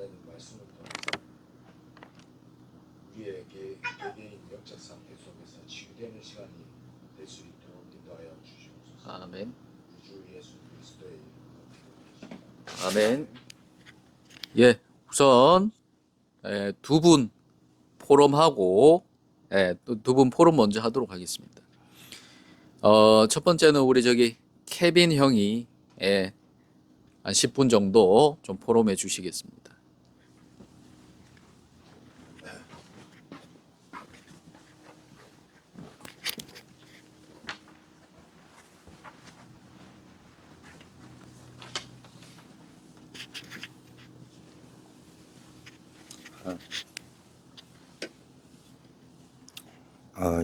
하나님 말씀을 통해서 우리의 개개인 영적 상태 속에서 치유되는 시간이 될 수 있도록 인도하여 주시옵소서. 아멘. 주 예수 그리스도의 이름으로 기도드립니다. 아멘. 예, 우선 두 분 포럼하고 또 두 분 포럼 먼저 하도록 하겠습니다. 첫 번째는 우리 케빈 형이 한 10분 정도 좀 포럼해 주시겠습니다.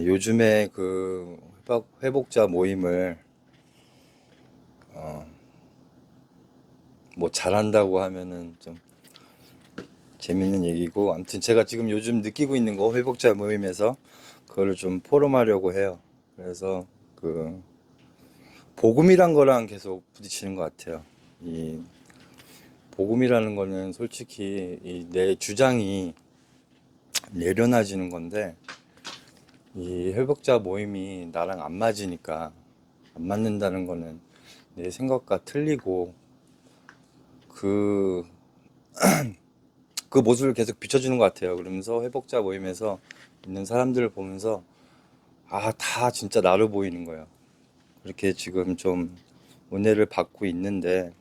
요즘에 그 회복자 모임을 뭐 잘한다고 하면은 좀 재밌는 얘기고, 아무튼 제가 지금 요즘 느끼고 있는 거 회복자 모임에서 그거를 좀 포럼하려고 해요. 그래서 그 복음이란 거랑 계속 부딪히는 것 같아요. 이 복음이라는 거는 솔직히 내 주장이 내려놔지는 건데, 이 회복자 모임이 나랑 안 맞으니까, 안 맞는다는 거는 내 생각과 틀리고 그 모습을 계속 비춰주는 것 같아요. 그러면서 회복자 모임에서 있는 사람들을 보면서 다 진짜 나로 보이는 거예요. 그렇게 지금 좀 은혜를 받고 있는데,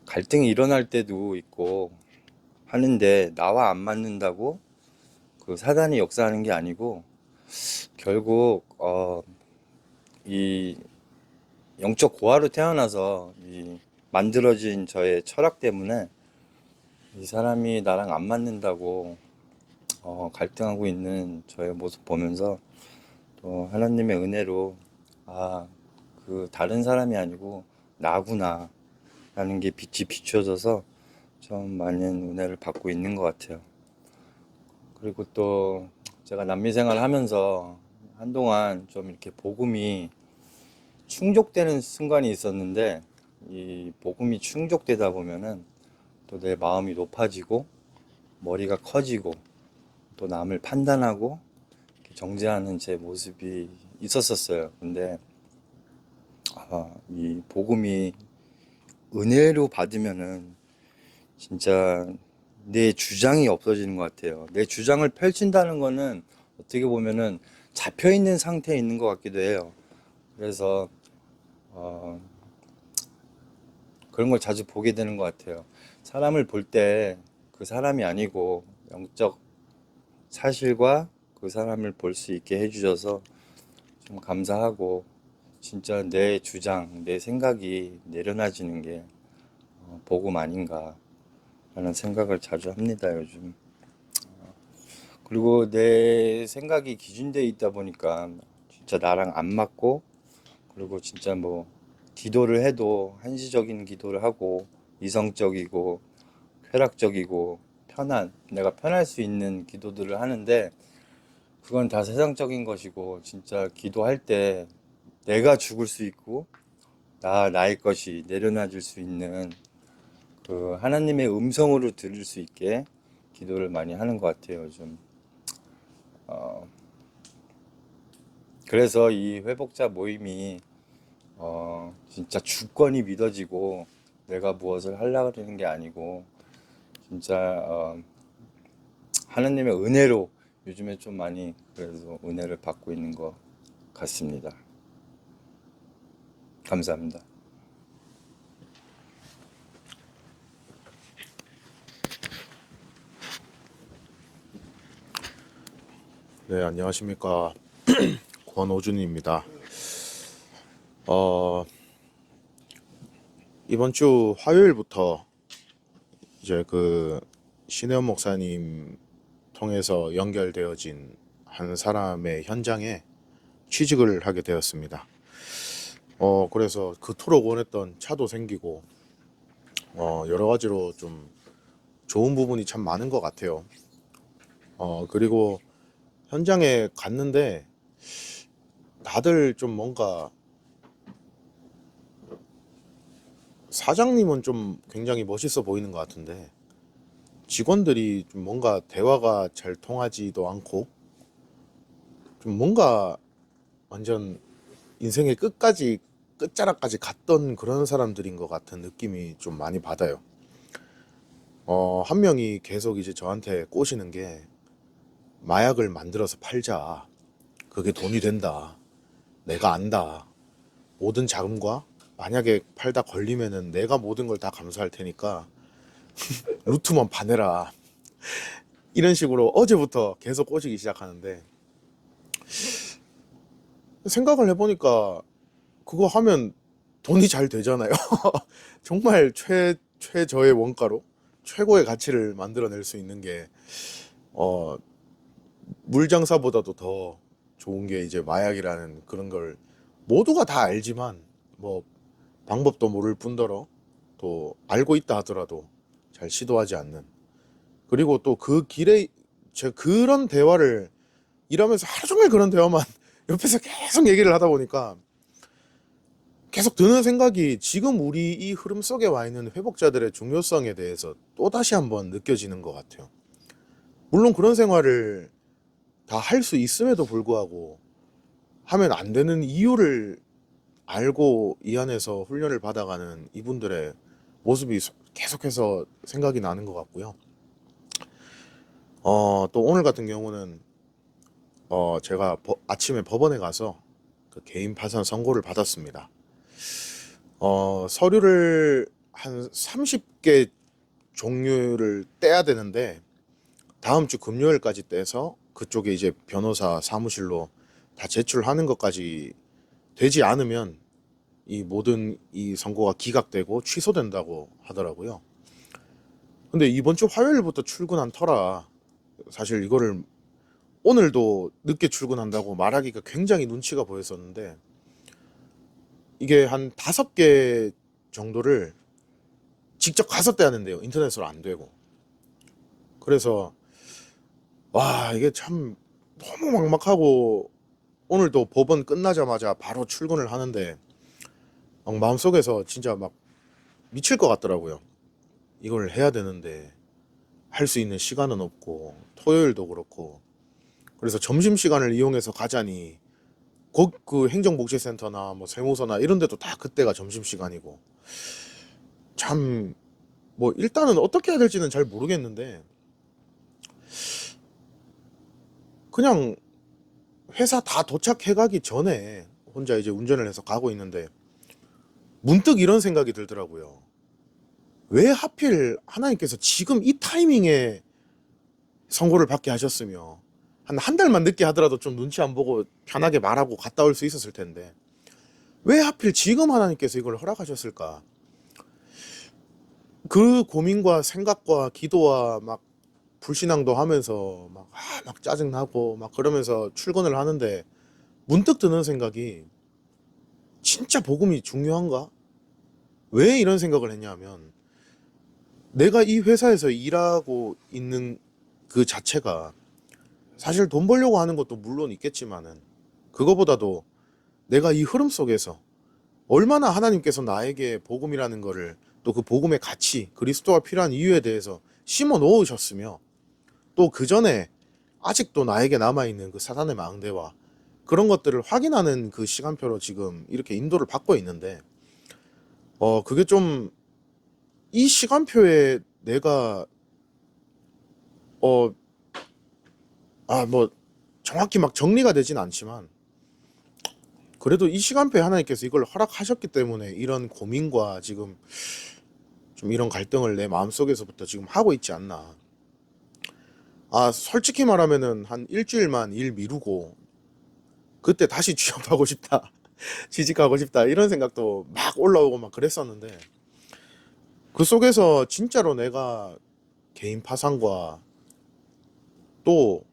갈등이 일어날 때도 있고 하는데 나와 안 맞는다고 그 사단이 역사하는 게 아니고, 결국 이 영적 고아로 태어나서 이 만들어진 저의 철학 때문에 이 사람이 나랑 안 맞는다고 갈등하고 있는 저의 모습 보면서, 또 하나님의 은혜로 그 다른 사람이 아니고 나구나 라는 게 빛이 비춰져서 좀 많은 은혜를 받고 있는 것 같아요. 그리고 또 제가 남미 생활을 하면서 한동안 좀 이렇게 복음이 충족되는 순간이 있었는데, 이 복음이 충족되다 보면은 또 내 마음이 높아지고 머리가 커지고 또 남을 판단하고 이렇게 정죄하는 제 모습이 있었었어요. 근데 이 복음이 은혜로 받으면은 진짜 내 주장이 없어지는 것 같아요. 내 주장을 펼친다는 거는 어떻게 보면은 잡혀 있는 상태에 있는 것 같기도 해요. 그래서 그런 걸 자주 보게 되는 것 같아요. 사람을 볼 때 그 사람이 아니고 영적 사실과 그 사람을 볼 수 있게 해주셔서 좀 감사하고, 진짜 내 주장, 내 생각이 내려놔지는 게 복음 아닌가 라는 생각을 자주 합니다, 요즘. 그리고 내 생각이 기준되어 있다 보니까 진짜 나랑 안 맞고, 그리고 진짜 뭐 기도를 해도 한시적인 기도를 하고 이성적이고 쾌락적이고 내가 편할 수 있는 기도들을 하는데, 그건 다 세상적인 것이고, 진짜 기도할 때 내가 죽을 수 있고 나의 것이 내려놔질 수 있는 그 하나님의 음성으로 들을 수 있게 기도를 많이 하는 것 같아요, 요즘. 그래서 이 회복자 모임이 진짜 주권이 믿어지고 내가 무엇을 하려고 하는 게 아니고, 진짜 하나님의 은혜로 요즘에 좀 많이 그래서 은혜를 받고 있는 것 같습니다. 감사합니다. 네, 안녕하십니까. 권오준입니다. 이번 주 화요일부터 이제 그 신혜원 목사님 통해서 연결되어진 한 사람의 현장에 취직을 하게 되었습니다. 그래서 그토록 원했던 차도 생기고, 여러 가지로 좀 좋은 부분이 참 많은 것 같아요. 그리고 현장에 갔는데 다들 좀 뭔가, 사장님은 좀 굉장히 멋있어 보이는 것 같은데 직원들이 좀 뭔가 대화가 잘 통하지도 않고 좀 뭔가 완전 인생의 끝자락까지 갔던 그런 사람들인 것 같은 느낌이 좀 많이 받아요. 한 명이 계속 이제 저한테 꼬시는 게 마약을 만들어서 팔자. 그게 돈이 된다. 내가 안다. 모든 자금과 만약에 팔다 걸리면은 내가 모든 걸 다 감수할 테니까 루트만 파내라. 이런 식으로 어제부터 계속 꼬시기 시작하는데 생각을 해보니까 그거 하면 돈이 잘 되잖아요. 정말 최저의 원가로 최고의 가치를 만들어낼 수 있는 게 물장사보다도 더 좋은 게 이제 마약이라는 그런 걸 모두가 다 알지만 뭐 방법도 모를 뿐더러 또 알고 있다 하더라도 잘 시도하지 않는, 그리고 또 그 길에 제가 그런 대화를 일하면서 하루 종일 그런 대화만 옆에서 계속 얘기를 하다 보니까 계속 드는 생각이 지금 우리 이 흐름 속에 와 있는 회복자들의 중요성에 대해서 또다시 한번 느껴지는 것 같아요. 물론 그런 생활을 다 할 수 있음에도 불구하고 하면 안 되는 이유를 알고 이 안에서 훈련을 받아가는 이분들의 모습이 계속해서 생각이 나는 것 같고요. 또 오늘 같은 경우는 제가 아침에 법원에 가서 그 개인 파산 선고를 받았습니다. 서류를 한 30개 종류를 떼야 되는데 다음 주 금요일까지 떼서 그쪽에 이제 변호사 사무실로 다 제출하는 것까지 되지 않으면 이 모든 이 선고가 기각되고 취소된다고 하더라고요. 근데 이번 주 화요일부터 출근한 터라 사실 이거를 오늘도 늦게 출근한다고 말하기가 굉장히 눈치가 보였었는데 이게 한 5개 정도를 직접 가서 떼야 된대요. 인터넷으로 안 되고. 그래서 와, 이게 참 너무 막막하고 오늘도 법원 끝나자마자 바로 출근을 하는데 막 마음속에서 진짜 막 미칠 것 같더라고요. 이걸 해야 되는데 할 수 있는 시간은 없고 토요일도 그렇고, 그래서 점심시간을 이용해서 가자니 그 행정복지센터나 뭐 세무서나 이런 데도 다 그때가 점심시간이고 참 뭐 일단은 어떻게 해야 될지는 잘 모르겠는데 그냥 회사 다 도착해 가기 전에 혼자 이제 운전을 해서 가고 있는데 문득 이런 생각이 들더라고요. 왜 하필 하나님께서 지금 이 타이밍에 선고를 받게 하셨으며 한 달만 늦게 하더라도 좀 눈치 안 보고 편하게 말하고 갔다 올 수 있었을 텐데 왜 하필 지금 하나님께서 이걸 허락하셨을까? 그 고민과 생각과 기도와 막 불신앙도 하면서 막 짜증나고 막 그러면서 출근을 하는데 문득 드는 생각이 진짜 복음이 중요한가? 왜 이런 생각을 했냐면 내가 이 회사에서 일하고 있는 그 자체가 사실 돈 벌려고 하는 것도 물론 있겠지만은 그거보다도 내가 이 흐름 속에서 얼마나 하나님께서 나에게 복음이라는 거를 또 그 복음의 가치, 그리스도가 필요한 이유에 대해서 심어 놓으셨으며 또 그 전에 아직도 나에게 남아있는 그 사단의 망대와 그런 것들을 확인하는 그 시간표로 지금 이렇게 인도를 받고 있는데 그게 좀 이 시간표에 내가 뭐 정확히 막 정리가 되진 않지만 그래도 이 시간표에 하나님께서 이걸 허락하셨기 때문에 이런 고민과 지금 좀 이런 갈등을 내 마음속에서부터 지금 하고 있지 않나. 솔직히 말하면은 한 일주일만 일 미루고 그때 다시 취업하고 싶다. 취직하고 싶다. 이런 생각도 막 올라오고 막 그랬었는데 그 속에서 진짜로 내가 개인 파산과 또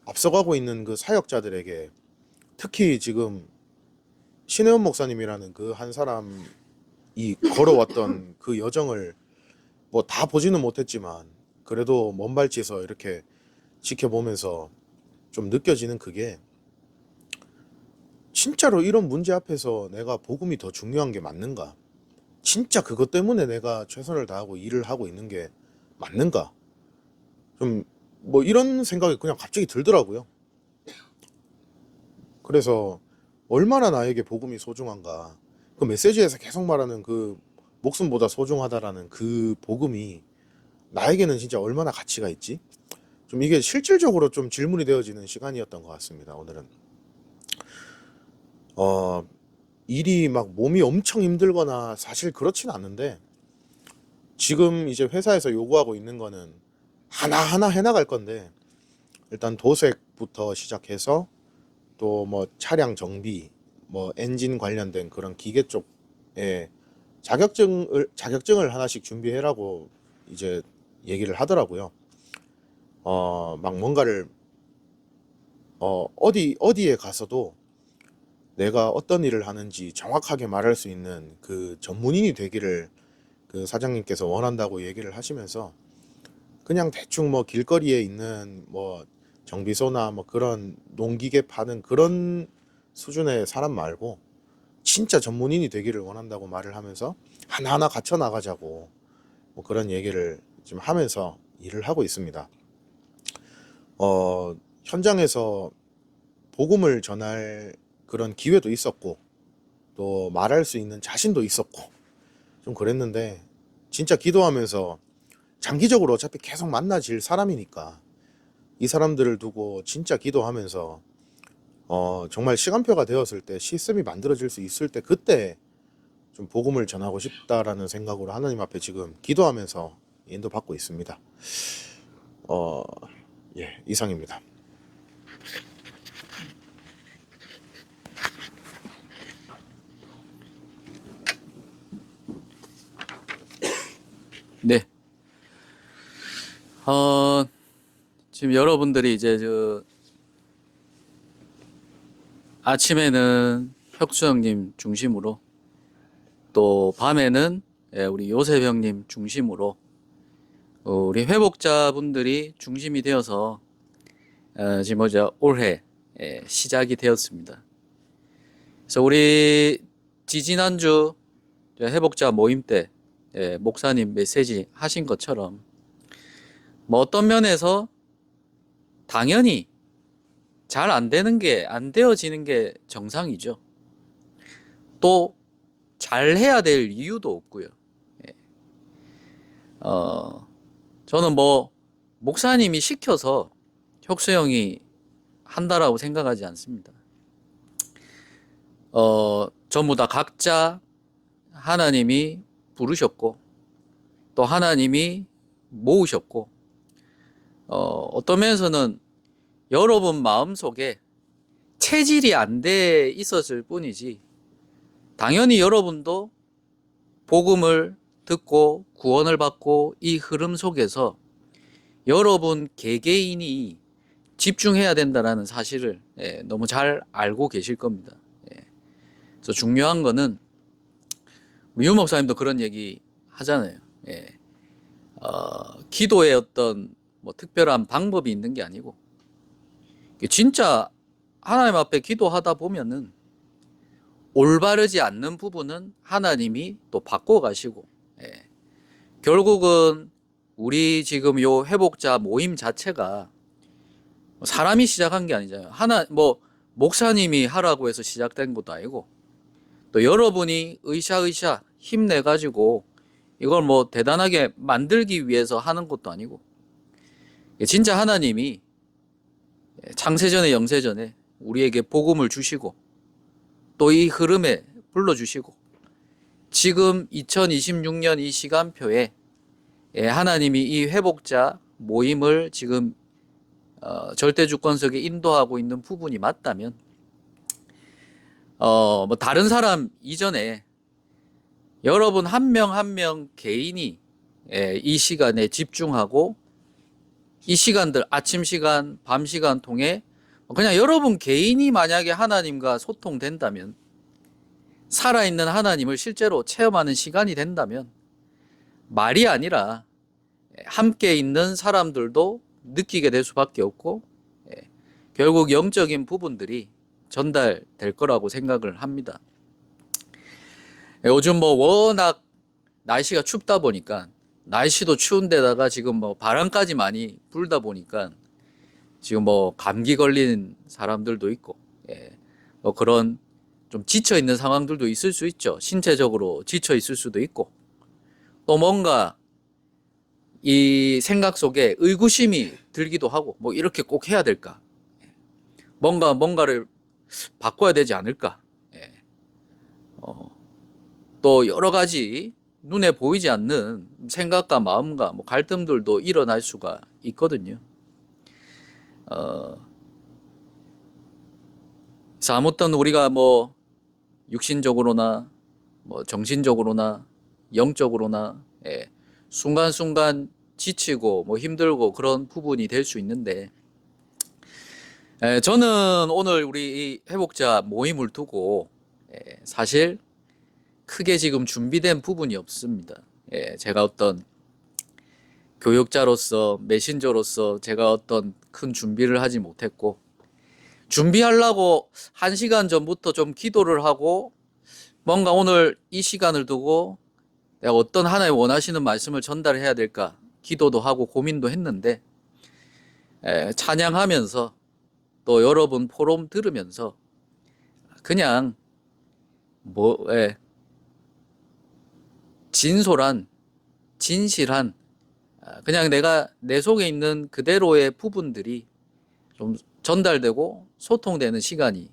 앞서가고 있는 그 사역자들에게 특히 지금 신혜원 목사님이라는 그 한 사람이 걸어왔던 그 여정을 뭐 다 보지는 못했지만 그래도 먼 발치에서 이렇게 지켜보면서 좀 느껴지는 그게 진짜로 이런 문제 앞에서 내가 복음이 더 중요한 게 맞는가? 진짜 그것 때문에 내가 최선을 다하고 일을 하고 있는 게 맞는가? 좀 뭐 이런 생각이 그냥 갑자기 들더라고요. 그래서 얼마나 나에게 복음이 소중한가. 그 메시지에서 계속 말하는 그 목숨보다 소중하다라는 그 복음이 나에게는 진짜 얼마나 가치가 있지? 좀 이게 실질적으로 좀 질문이 되어지는 시간이었던 것 같습니다. 오늘은 일이 막 몸이 엄청 힘들거나 사실 그렇진 않은데, 지금 이제 회사에서 요구하고 있는 거는 하나하나 해나갈 건데, 일단 도색부터 시작해서 또 뭐 차량 정비, 뭐 엔진 관련된 그런 기계 쪽에 자격증을 하나씩 준비해라고 이제 얘기를 하더라고요. 막 뭔가를 어디에 가서도 내가 어떤 일을 하는지 정확하게 말할 수 있는 그 전문인이 되기를 그 사장님께서 원한다고 얘기를 하시면서, 그냥 대충 뭐 길거리에 있는 뭐 정비소나 뭐 그런 농기계 파는 그런 수준의 사람 말고 진짜 전문인이 되기를 원한다고 말을 하면서 하나하나 갖춰 나가자고 뭐 그런 얘기를 지금 하면서 일을 하고 있습니다. 현장에서 복음을 전할 그런 기회도 있었고 또 말할 수 있는 자신도 있었고 좀 그랬는데, 진짜 기도하면서 장기적으로 어차피 계속 만나질 사람이니까 이 사람들을 두고 진짜 기도하면서 정말 시간표가 되었을 때, 시스템이 만들어질 수 있을 때, 그때 좀 복음을 전하고 싶다라는 생각으로 하나님 앞에 지금 기도하면서 인도받고 있습니다. 예, 이상입니다. 네. 지금 여러분들이 이제 아침에는 혁수 형님 중심으로, 또 밤에는 우리 요셉 형님 중심으로 우리 회복자분들이 중심이 되어서 지금 올해 시작이 되었습니다. 그래서 우리 지지난주 회복자 모임 때 목사님 메시지 하신 것처럼, 뭐 어떤 면에서 당연히 잘 안 되어지는 게 정상이죠. 또 잘해야 될 이유도 없고요. 저는 뭐 목사님이 시켜서 혁수 형이 한다라고 생각하지 않습니다. 전부 다 각자 하나님이 부르셨고 또 하나님이 모으셨고, 어떤 면에서는 여러분 마음속에 체질이 안 돼 있었을 뿐이지, 당연히 여러분도 복음을 듣고 구원을 받고 이 흐름 속에서 여러분 개개인이 집중해야 된다는 사실을 너무 잘 알고 계실 겁니다. 그래서 중요한 거는, 유 목사님도 그런 얘기 하잖아요. 기도의 어떤 뭐 특별한 방법이 있는 게 아니고, 진짜 하나님 앞에 기도하다 보면은 올바르지 않는 부분은 하나님이 또 바꿔가시고, 결국은 우리 지금 요 회복자 모임 자체가 사람이 시작한 게 아니잖아요. 뭐 목사님이 하라고 해서 시작된 것도 아니고, 또 여러분이 으쌰으쌰 힘내가지고 이걸 뭐 대단하게 만들기 위해서 하는 것도 아니고, 진짜 하나님이 창세전에 영세전에 우리에게 복음을 주시고 또 이 흐름에 불러주시고, 지금 2026년 이 시간표에 하나님이 이 회복자 모임을 지금 절대주권석에 인도하고 있는 부분이 맞다면, 뭐 다른 사람 이전에 여러분 한 명 한 명 개인이 이 시간에 집중하고, 이 시간들 아침 시간, 밤 시간 통해 그냥 여러분 개인이 만약에 하나님과 소통된다면, 살아있는 하나님을 실제로 체험하는 시간이 된다면, 말이 아니라 함께 있는 사람들도 느끼게 될 수밖에 없고, 결국 영적인 부분들이 전달될 거라고 생각을 합니다. 요즘 뭐 워낙 날씨가 춥다 보니까 날씨도 추운데다가 지금 뭐 바람까지 많이 불다 보니까 지금 뭐 감기 걸린 사람들도 있고, 예, 뭐 그런 좀 지쳐 있는 상황들도 있을 수 있죠. 신체적으로 지쳐 있을 수도 있고, 또 뭔가 이 생각 속에 의구심이 들기도 하고, 뭐 이렇게 꼭 해야 될까? 뭔가를 바꿔야 되지 않을까? 예. 또 여러 가지 눈에 보이지 않는 생각과 마음과 뭐 갈등들도 일어날 수가 있거든요. 그래서 아무튼 우리가 뭐 육신적으로나 뭐 정신적으로나 영적으로나, 예, 순간순간 지치고 뭐 힘들고 그런 부분이 될 수 있는데, 예, 저는 오늘 우리 이 회복자 모임을 두고, 예, 사실 크게 지금 준비된 부분이 없습니다. 예, 제가 어떤 교육자로서 메신저로서 제가 어떤 큰 준비를 하지 못했고, 준비하려고 1시간 전부터 좀 기도를 하고 뭔가 오늘 이 시간을 두고 내가 어떤 하나의 원하시는 말씀을 전달해야 될까 기도도 하고 고민도 했는데, 찬양하면서 또 여러분 포럼 들으면서 그냥 진솔한 진실한, 그냥 내가 내 속에 있는 그대로의 부분들이 좀 전달되고 소통되는 시간이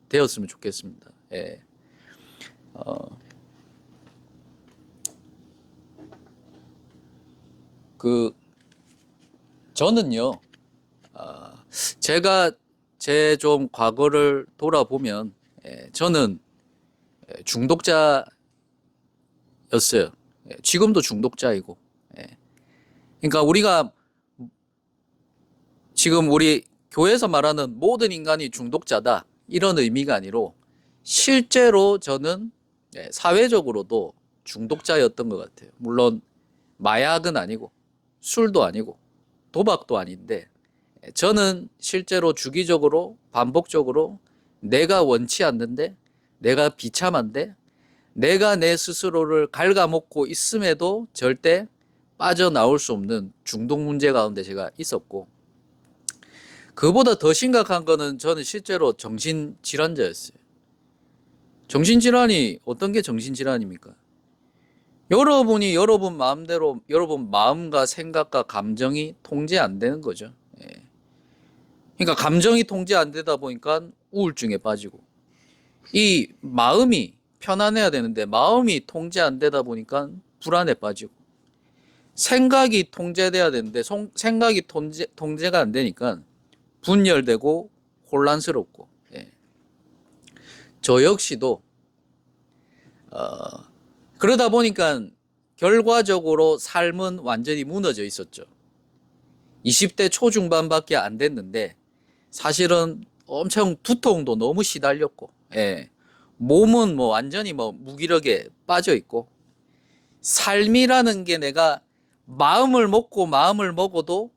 되었으면 좋겠습니다. 예. 저는요, 제가 제 좀 과거를 돌아보면, 저는 중독자였어요. 지금도 중독자이고. 그러니까 우리가 지금 우리 교회에서 말하는 모든 인간이 중독자다, 이런 의미가 아니로 실제로 저는 사회적으로도 중독자였던 것 같아요. 물론 마약은 아니고 술도 아니고 도박도 아닌데, 저는 실제로 주기적으로 반복적으로 내가 원치 않는데, 내가 비참한데, 내가 내 스스로를 갉아먹고 있음에도 절대 빠져나올 수 없는 중독 문제 가운데 제가 있었고, 그보다 더 심각한 거는 저는 실제로 정신질환자였어요. 정신질환이 어떤 게 정신질환입니까? 여러분이 여러분 마음대로 여러분 마음과 생각과 감정이 통제 안 되는 거죠. 그러니까 감정이 통제 안 되다 보니까 우울증에 빠지고, 이 마음이 편안해야 되는데 마음이 통제 안 되다 보니까 불안에 빠지고, 생각이 통제돼야 되는데 생각이 통제가 안 되니까 분열되고 혼란스럽고, 저 역시도 그러다 보니까 결과적으로 삶은 완전히 무너져 있었죠. 20대 초중반밖에 안 됐는데 사실은 엄청 두통도 너무 시달렸고, 몸은 뭐 완전히 뭐 무기력에 빠져 있고, 삶이라는 게 내가 마음을 먹어도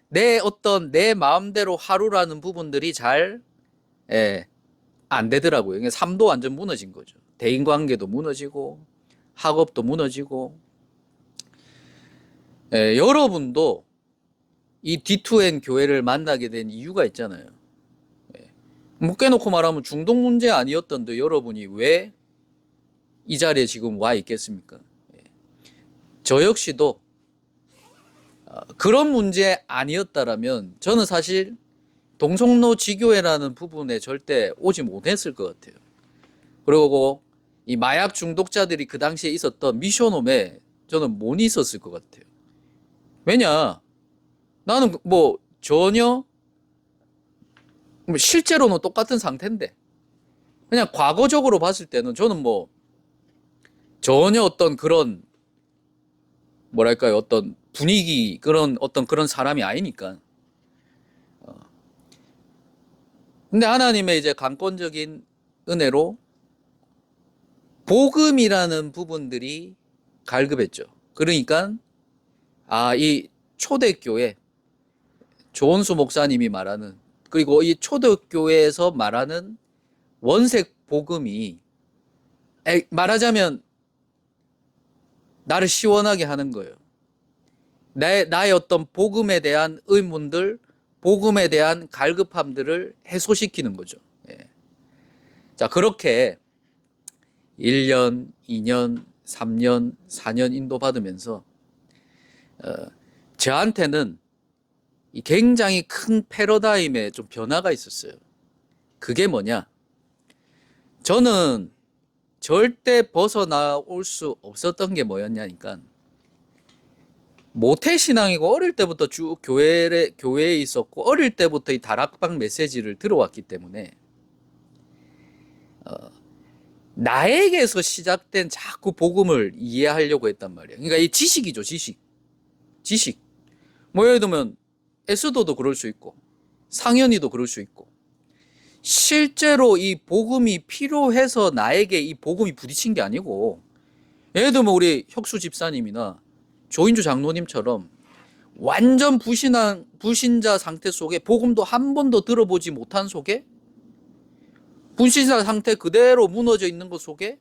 내 마음대로 하루라는 부분들이 잘 안 되더라고요. 그러니까 삶도 완전 무너진 거죠. 대인관계도 무너지고 학업도 무너지고. 여러분도 이 D2N 교회를 만나게 된 이유가 있잖아요. 묶여놓고 말하면 중독 문제 아니었던데 여러분이 왜 이 자리에 지금 와 있겠습니까? 저 역시도 그런 문제 아니었다라면 저는 사실 동성로 지교회라는 부분에 절대 오지 못했을 것 같아요. 그리고 이 마약 중독자들이 그 당시에 있었던 미션홈에 저는 못 있었을 것 같아요. 왜냐? 나는 뭐 전혀 실제로는 똑같은 상태인데, 그냥 과거적으로 봤을 때는 저는 뭐 전혀 어떤 그런 뭐랄까요, 어떤 분위기, 그런 사람이 아니니까. 근데 하나님의 이제 강권적인 은혜로 복음이라는 부분들이 갈급했죠. 그러니까 이 초대교회 조원수 목사님이 말하는, 그리고 이 초대교회에서 말하는 원색 복음이 말하자면 나를 시원하게 하는 거예요. 나의 어떤 복음에 대한 의문들, 복음에 대한 갈급함들을 해소시키는 거죠. 예. 자, 그렇게 1년, 2년, 3년, 4년 인도받으면서 저한테는 이 굉장히 큰 패러다임에 좀 변화가 있었어요. 그게 뭐냐? 저는 절대 벗어나올 수 없었던 게 뭐였냐니까, 모태신앙이고 어릴 때부터 쭉 교회에 있었고 어릴 때부터 이 다락방 메시지를 들어왔기 때문에 나에게서 시작된 자꾸 복음을 이해하려고 했단 말이에요. 그러니까 이 지식이죠, 지식. 뭐 예를 들면 에스더도 그럴 수 있고 상현이도 그럴 수 있고, 실제로 이 복음이 필요해서 나에게 이 복음이 부딪힌 게 아니고, 예를 들면 우리 혁수 집사님이나 조인주 장로님처럼 완전 불신자 상태 속에, 복음도 한 번도 들어보지 못한 속에, 불신자 상태 그대로 무너져 있는 것 속에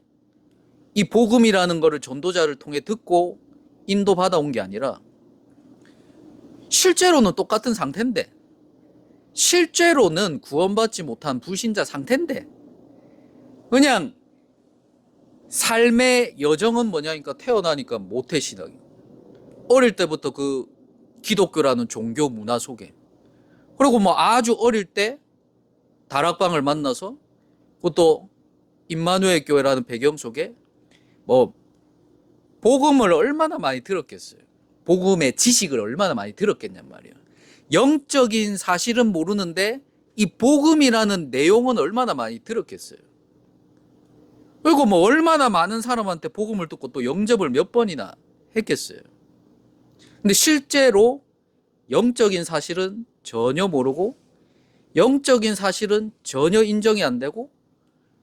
이 복음이라는 거를 전도자를 통해 듣고 인도받아온 게 아니라, 실제로는 똑같은 상태인데, 실제로는 구원받지 못한 불신자 상태인데, 그냥 삶의 여정은 뭐냐니까, 태어나니까 모태신앙이고 어릴 때부터 그 기독교라는 종교 문화 속에, 그리고 뭐 아주 어릴 때 다락방을 만나서, 그것도 임마누엘 교회라는 배경 속에 뭐 복음을 얼마나 많이 들었겠어요. 복음의 지식을 얼마나 많이 들었겠냔 말이에요. 영적인 사실은 모르는데 이 복음이라는 내용은 얼마나 많이 들었겠어요. 그리고 뭐 얼마나 많은 사람한테 복음을 듣고 또 영접을 몇 번이나 했겠어요. 근데 실제로 영적인 사실은 전혀 모르고, 영적인 사실은 전혀 인정이 안 되고,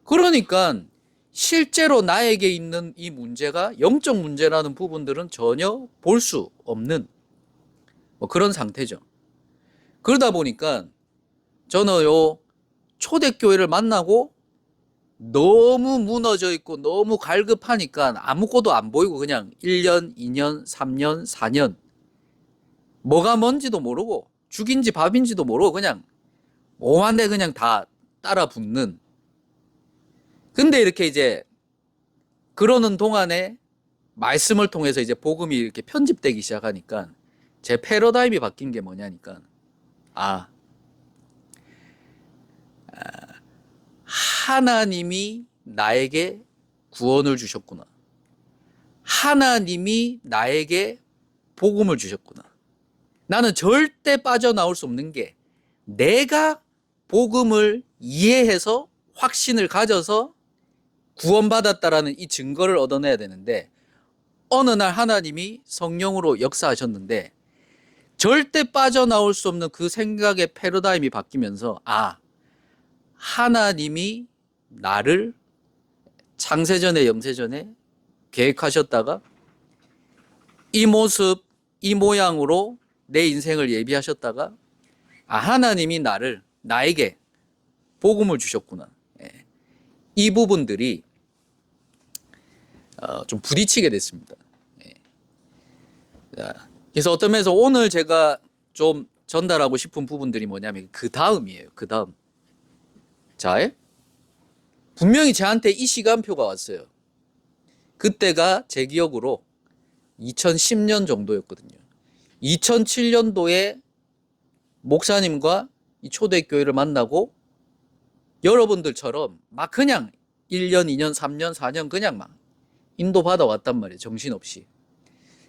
그러니까 실제로 나에게 있는 이 문제가, 영적 문제라는 부분들은 전혀 볼 수 없는 뭐 그런 상태죠. 그러다 보니까 저는 요 초대교회를 만나고 너무 무너져 있고 너무 갈급하니까 아무것도 안 보이고 그냥 1년, 2년, 3년, 4년 뭐가 뭔지도 모르고 죽인지 밥인지도 모르고 그냥 오만데 그냥 다 따라 붙는. 근데 이렇게 이제 그러는 동안에 말씀을 통해서 이제 복음이 이렇게 편집되기 시작하니까 제 패러다임이 바뀐 게 뭐냐니까, 하나님이 나에게 구원을 주셨구나. 하나님이 나에게 복음을 주셨구나. 나는 절대 빠져나올 수 없는 게, 내가 복음을 이해해서 확신을 가져서 구원받았다라는 이 증거를 얻어내야 되는데, 어느 날 하나님이 성령으로 역사하셨는데 절대 빠져나올 수 없는 그 생각의 패러다임이 바뀌면서, 하나님이 나를 창세전에 영세전에 계획하셨다가 이 모습, 이 모양으로 내 인생을 예비하셨다가, 하나님이 나에게 복음을 주셨구나. 이 부분들이 좀 부딪히게 됐습니다. 그래서 어떤 면에서 오늘 제가 좀 전달하고 싶은 부분들이 뭐냐면 그 다음이에요. 그 다음. 자, 분명히 저한테 이 시간표가 왔어요. 그때가 제 기억으로 2010년 정도였거든요. 2007년도에 목사님과 이 초대교회를 만나고 여러분들처럼 막 그냥 1년, 2년, 3년, 4년 그냥 막 인도받아 왔단 말이에요. 정신없이.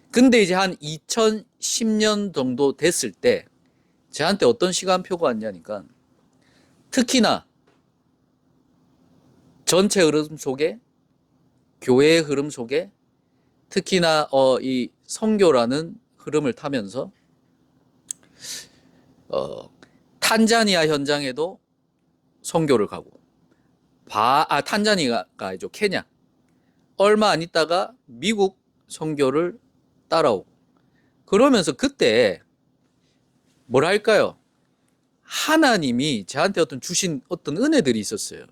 근데 이제 한 2010년 정도 됐을 때 저한테 어떤 시간표가 왔냐니까, 특히나 전체 흐름 속에, 교회의 흐름 속에, 특히나 이 선교라는 흐름을 타면서 탄자니아 현장에도 선교를 가고, 탄자니아가 아니죠, 케냐. 얼마 안 있다가 미국 선교를 따라오고, 그러면서 그때 뭐랄까요, 하나님이 저한테 주신 어떤 은혜들이 있었어요.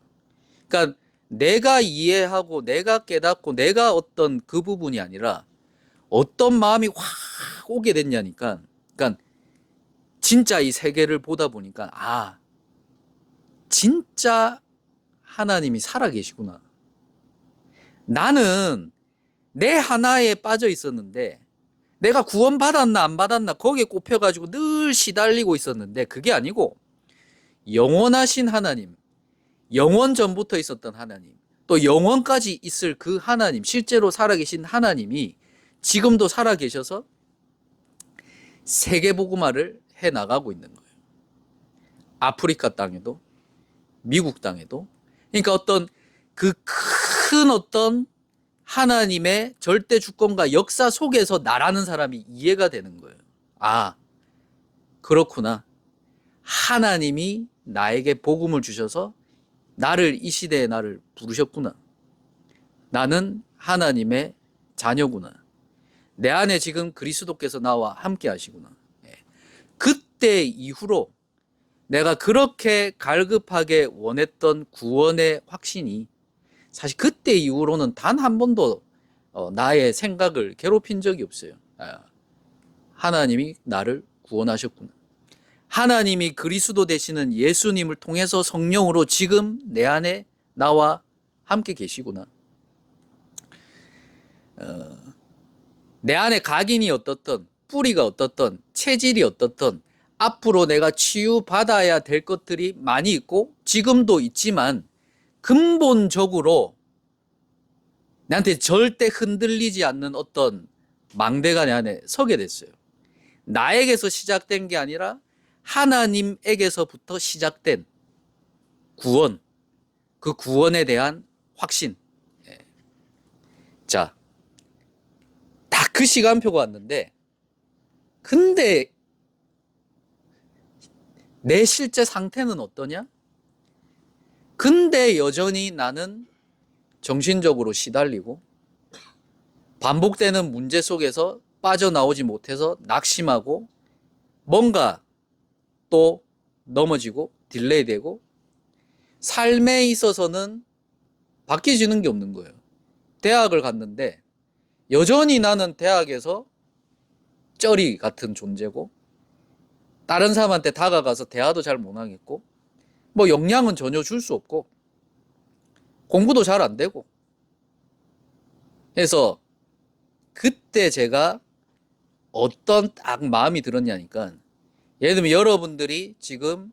그러니까 내가 이해하고 내가 깨닫고 내가 어떤 그 부분이 아니라 어떤 마음이 확 오게 됐냐니까, 그러니까 진짜 이 세계를 보다 보니까 아, 진짜 하나님이 살아계시구나. 나는 내 하나에 빠져 있었는데 내가 구원받았나 안 받았나 거기에 꼽혀가지고 늘 시달리고 있었는데 그게 아니고 영원하신 하나님, 영원 전부터 있었던 하나님, 또 영원까지 있을 그 하나님, 실제로 살아계신 하나님이 지금도 살아계셔서 세계복음화를 해나가고 있는 거예요. 아프리카 땅에도 미국 땅에도. 그러니까 어떤 그 큰 어떤 하나님의 절대 주권과 역사 속에서 나라는 사람이 이해가 되는 거예요. 아, 그렇구나. 하나님이 나에게 복음을 주셔서 나를 이 시대에 나를 부르셨구나. 나는 하나님의 자녀구나. 내 안에 지금 그리스도께서 나와 함께 하시구나. 그때 이후로 내가 그렇게 갈급하게 원했던 구원의 확신이 사실 그때 이후로는 단 한 번도 나의 생각을 괴롭힌 적이 없어요. 하나님이 나를 구원하셨구나. 하나님이 그리스도 되시는 예수님을 통해서 성령으로 지금 내 안에 나와 함께 계시구나. 내 안에 각인이 어떻든 뿌리가 어떻든 체질이 어떻든 앞으로 내가 치유받아야 될 것들이 많이 있고 지금도 있지만 근본적으로 나한테 절대 흔들리지 않는 어떤 망대가 내 안에 서게 됐어요. 나에게서 시작된 게 아니라 하나님에게서부터 시작된 구원, 그 구원에 대한 확신. 자, 딱 그 시간표가 왔는데 근데 내 실제 상태는 어떠냐? 근데 여전히 나는 정신적으로 시달리고 반복되는 문제 속에서 빠져나오지 못해서 낙심하고 뭔가 또 넘어지고 딜레이되고 삶에 있어서는 바뀌지는 게 없는 거예요. 대학을 갔는데 여전히 나는 대학에서 쩌리 같은 존재고 다른 사람한테 다가가서 대화도 잘 못하겠고 뭐 역량은 전혀 줄 수 없고 공부도 잘 안 되고 해서 그때 제가 어떤 딱 마음이 들었냐니까 예를 들면 여러분들이 지금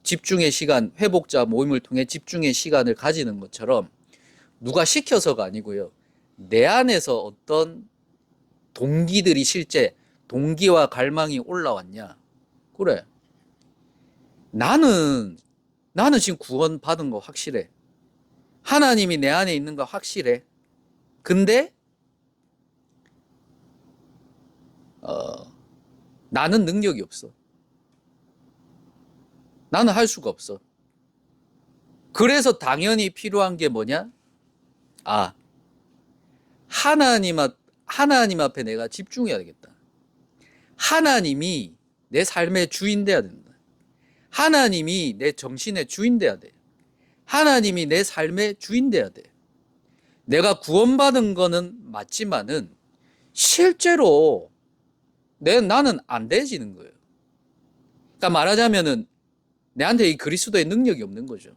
집중의 시간, 회복자 모임을 통해 집중의 시간을 가지는 것처럼 누가 시켜서가 아니고요. 내 안에서 어떤 동기들이 실제 동기와 갈망이 올라왔냐. 그래. 나는 지금 구원 받은 거 확실해. 하나님이 내 안에 있는 거 확실해. 근데 나는 능력이 없어. 나는 할 수가 없어. 그래서 당연히 필요한 게 뭐냐? 아, 하나님 앞에 내가 집중해야 되겠다. 하나님이 내 삶의 주인 돼야 된다. 하나님이 내 정신의 주인 돼야 돼. 하나님이 내 삶의 주인 돼야 돼. 내가 구원받은 거는 맞지만은 실제로 나는 안 돼지는 거예요. 그러니까 말하자면은 내한테 이 그리스도의 능력이 없는 거죠.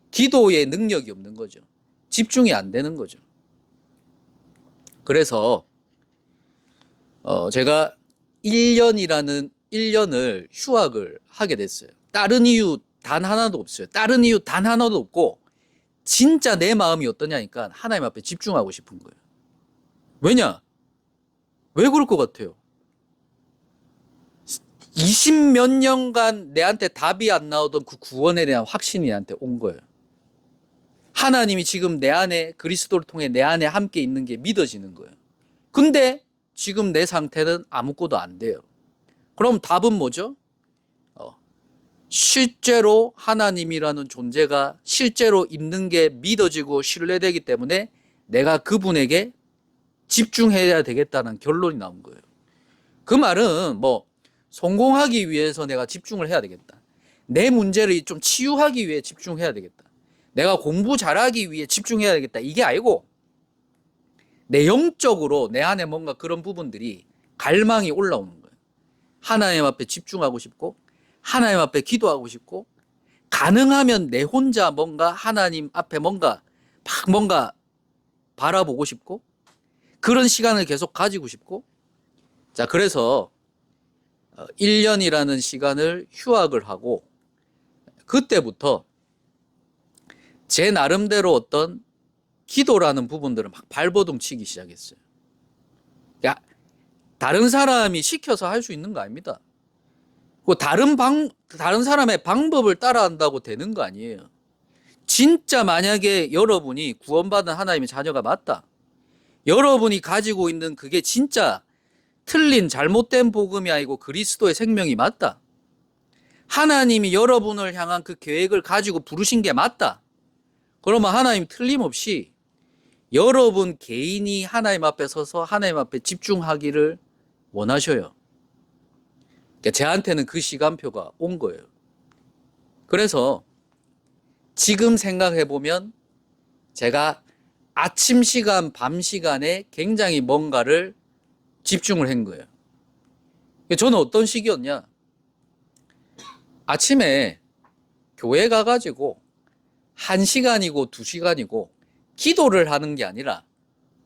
기도의 능력이 없는 거죠. 집중이 안 되는 거죠. 그래서 제가 1년을 휴학을 하게 됐어요. 다른 이유 단 하나도 없어요. 다른 이유 단 하나도 없고 진짜 내 마음이 어떠냐니까 하나님 앞에 집중하고 싶은 거예요. 왜냐? 왜 그럴 것 같아요? 20몇 년간 내한테 답이 안 나오던 그 구원에 대한 확신이 나한테 온 거예요. 하나님이 지금 내 안에 그리스도를 통해 내 안에 함께 있는 게 믿어지는 거예요. 근데 지금 내 상태는 아무것도 안 돼요. 그럼 답은 뭐죠? 실제로 하나님이라는 존재가 실제로 있는 게 믿어지고 신뢰되기 때문에 내가 그분에게 집중해야 되겠다는 결론이 나온 거예요. 그 말은 뭐 성공하기 위해서 내가 집중을 해야 되겠다. 내 문제를 좀 치유하기 위해 집중해야 되겠다. 내가 공부 잘하기 위해 집중해야 되겠다. 이게 아니고 내 영적으로 내 안에 뭔가 그런 부분들이 갈망이 올라오는 거예요. 하나님 앞에 집중하고 싶고 하나님 앞에 기도하고 싶고 가능하면 내 혼자 뭔가 하나님 앞에 뭔가 바라보고 싶고 그런 시간을 계속 가지고 싶고 자 그래서 1년이라는 시간을 휴학을 하고 그때부터 제 나름대로 어떤 기도라는 부분들을 막 발버둥 치기 시작했어요. 야, 다른 사람이 시켜서 할 수 있는 거 아닙니다. 다른 사람의 방법을 따라한다고 되는 거 아니에요. 진짜 만약에 여러분이 구원받은 하나님의 자녀가 맞다. 여러분이 가지고 있는 그게 진짜 틀린 잘못된 복음이 아니고 그리스도의 생명이 맞다. 하나님이 여러분을 향한 그 계획을 가지고 부르신 게 맞다. 그러면 하나님 틀림없이 여러분 개인이 하나님 앞에 서서 하나님 앞에 집중하기를 원하셔요. 그러니까 저한테는 그 시간표가 온 거예요. 그래서 지금 생각해보면 제가 아침 시간, 밤 시간에 굉장히 뭔가를 집중을 한 거예요. 저는 어떤 식이었냐? 아침에 교회 가가지고 1시간이고 2시간이고 기도를 하는 게 아니라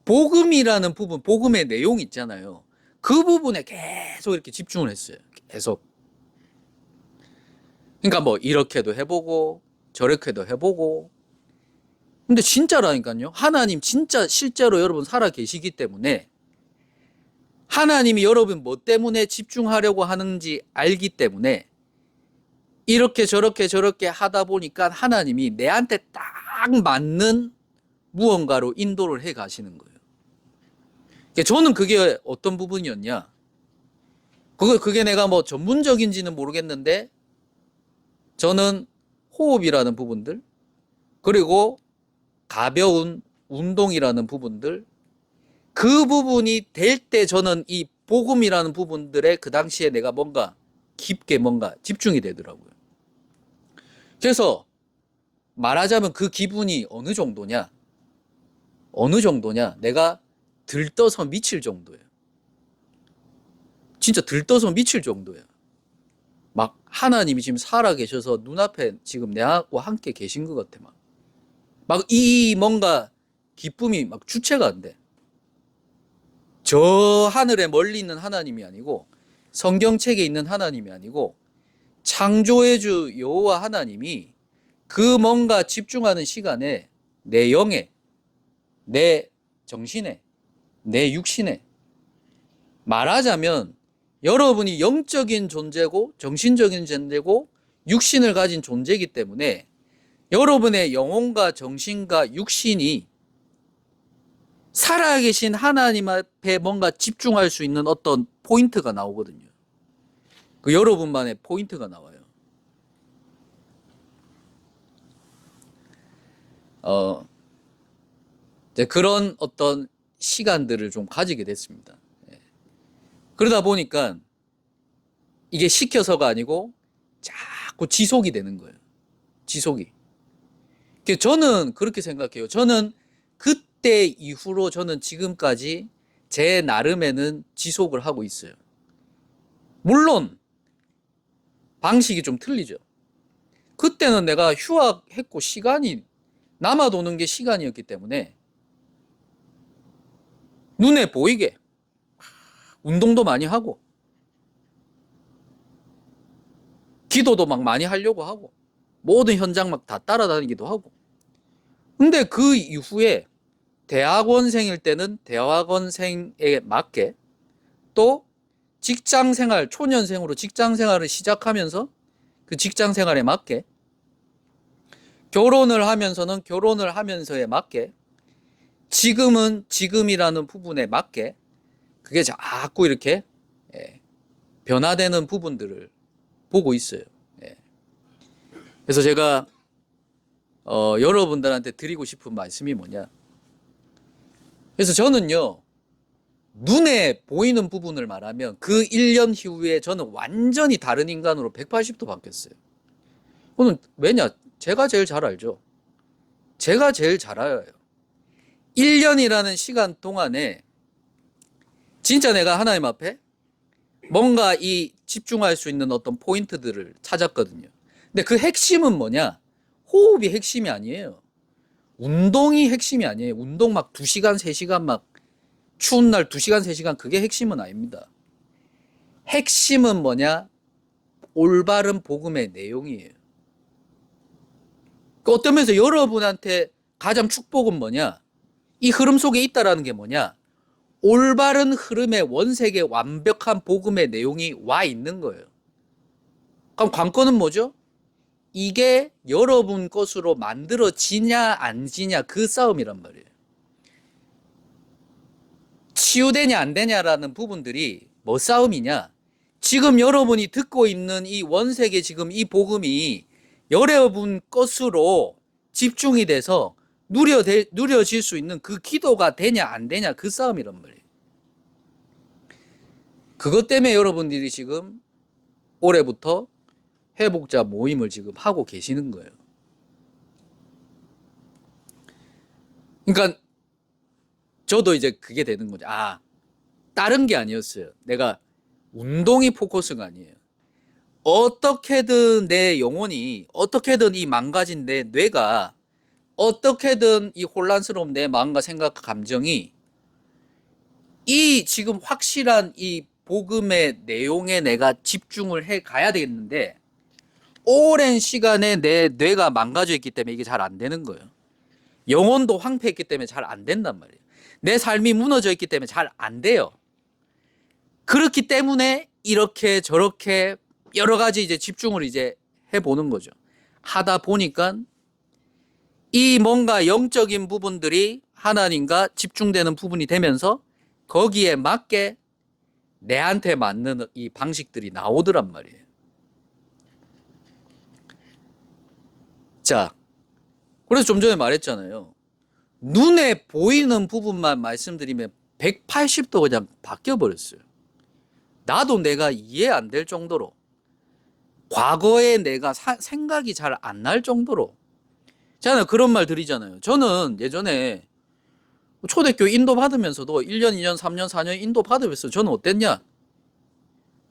복음이라는 부분, 복음의 내용 있잖아요. 그 부분에 계속 이렇게 집중을 했어요. 계속. 그러니까 뭐 이렇게도 해보고 저렇게도 해보고 근데 진짜라니까요. 하나님 진짜 실제로 여러분 살아 계시기 때문에 하나님이 여러분 뭐 때문에 집중하려고 하는지 알기 때문에 이렇게 저렇게 하다 보니까 하나님이 내한테 딱 맞는 무언가로 인도를 해 가시는 거예요. 저는 그게 어떤 부분이었냐? 그게 내가 뭐 전문적인지는 모르겠는데 저는 호흡이라는 부분들 그리고 가벼운 운동이라는 부분들 그 부분이 될 때 저는 이 복음이라는 부분들에 그 당시에 내가 뭔가 깊게 뭔가 집중이 되더라고요. 그래서 말하자면 그 기분이 어느 정도냐? 내가 들떠서 미칠 정도예요. 진짜 들떠서 미칠 정도예요. 막 하나님이 지금 살아 계셔서 눈앞에 지금 내하고 함께 계신 것 같아. 막 이 뭔가 기쁨이 막 주체가 안 돼. 저 하늘에 멀리 있는 하나님이 아니고 성경책에 있는 하나님이 아니고 창조의 주 여호와 하나님이 그 뭔가 집중하는 시간에 내 영에 내 정신에 내 육신에 말하자면 여러분이 영적인 존재고 정신적인 존재고 육신을 가진 존재이기 때문에 여러분의 영혼과 정신과 육신이 살아계신 하나님 앞에 뭔가 집중할 수 있는 어떤 포인트가 나오거든요. 그 여러분만의 포인트가 나와요. 이제 그런 어떤 시간들을 좀 가지게 됐습니다. 그러다 보니까 이게 시켜서가 아니고 자꾸 지속이 되는 거예요. 지속이. 저는 그렇게 생각해요. 저는 그때 이후로 저는 지금까지 제 나름에는 지속을 하고 있어요. 물론 방식이 좀 틀리죠. 그때는 내가 휴학했고 시간이 남아도는 게 시간이었기 때문에 눈에 보이게 운동도 많이 하고 기도도 막 많이 하려고 하고 모든 현장 막 다 따라다니기도 하고 근데 그 이후에 대학원생일 때는 대학원생에 맞게 또 직장생활 초년생으로 직장생활을 시작하면서 그 직장생활에 맞게 결혼을 하면서는 결혼을 하면서에 맞게 지금은 지금이라는 부분에 맞게 그게 자꾸 이렇게 변화되는 부분들을 보고 있어요. 그래서 제가 여러분들한테 드리고 싶은 말씀이 뭐냐? 그래서 저는요 눈에 보이는 부분을 말하면 그 1년 이후에 저는 완전히 다른 인간으로 180도 바뀌었어요. 왜냐? 제가 제일 잘 알죠. 제가 제일 잘 알아요. 1년이라는 시간 동안에 진짜 내가 하나님 앞에 뭔가 이 집중할 수 있는 어떤 포인트들을 찾았거든요. 근데 그 핵심은 뭐냐? 호흡이 핵심이 아니에요. 운동이 핵심이 아니에요. 운동 막 2시간, 3시간 막 추운 날 2시간, 3시간 그게 핵심은 아닙니다. 핵심은 뭐냐? 올바른 복음의 내용이에요. 어떤 면에서 여러분한테 가장 축복은 뭐냐? 이 흐름 속에 있다라는 게 뭐냐? 올바른 흐름의 원색의 완벽한 복음의 내용이 와 있는 거예요. 그럼 관건은 뭐죠? 이게 여러분 것으로 만들어지냐 안 지냐 그 싸움이란 말이에요. 치유되냐 안 되냐라는 부분들이 뭐 싸움이냐? 지금 여러분이 듣고 있는 이 원색의 지금 이 복음이 여러분 것으로 집중이 돼서 누려질 수 있는 그 기도가 되냐 안 되냐 그 싸움이란 말이에요. 그것 때문에 여러분들이 지금 올해부터 회복자 모임을 지금 하고 계시는 거예요. 그러니까 저도 이제 그게 되는 거죠. 아, 다른 게 아니었어요. 내가 운동이 포커스가 아니에요. 어떻게든 내 영혼이, 어떻게든 이 망가진 내 뇌가, 어떻게든 이 혼란스러운 내 마음과 생각, 감정이 이 지금 확실한 이 복음의 내용에 내가 집중을 해 가야 되겠는데 오랜 시간에 내 뇌가 망가져 있기 때문에 이게 잘 안 되는 거예요. 영혼도 황폐했기 때문에 잘 안 된단 말이에요. 내 삶이 무너져 있기 때문에 잘 안 돼요. 그렇기 때문에 이렇게 저렇게 여러 가지 이제 집중을 이제 해보는 거죠. 하다 보니까 이 뭔가 영적인 부분들이 하나님과 집중되는 부분이 되면서 거기에 맞게 내한테 맞는 이 방식들이 나오더란 말이에요. 자, 그래서 좀 전에 말했잖아요. 눈에 보이는 부분만 말씀드리면 180도 그냥 바뀌어버렸어요. 나도 내가 이해 안 될 정도로, 과거에 내가 생각이 잘 안 날 정도로. 저는 그런 말 드리잖아요. 저는 예전에 초대교회 인도 받으면서도 1년, 2년, 3년, 4년 인도 받으면서 저는 어땠냐?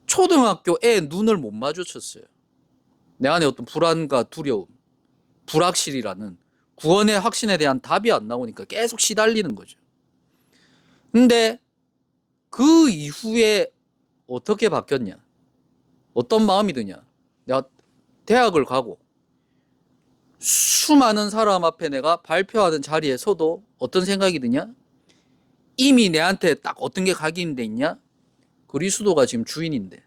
초등학교 애 눈을 못 마주쳤어요. 내 안에 어떤 불안과 두려움, 불확실이라는 구원의 확신에 대한 답이 안 나오니까 계속 시달리는 거죠. 근데 그 이후에 어떻게 바뀌었냐? 어떤 마음이 드냐? 내가 대학을 가고 수많은 사람 앞에 내가 발표하는 자리에 서도 어떤 생각이 드냐? 이미 내한테 딱 어떤 게 각인돼 있냐? 그리스도가 지금 주인인데,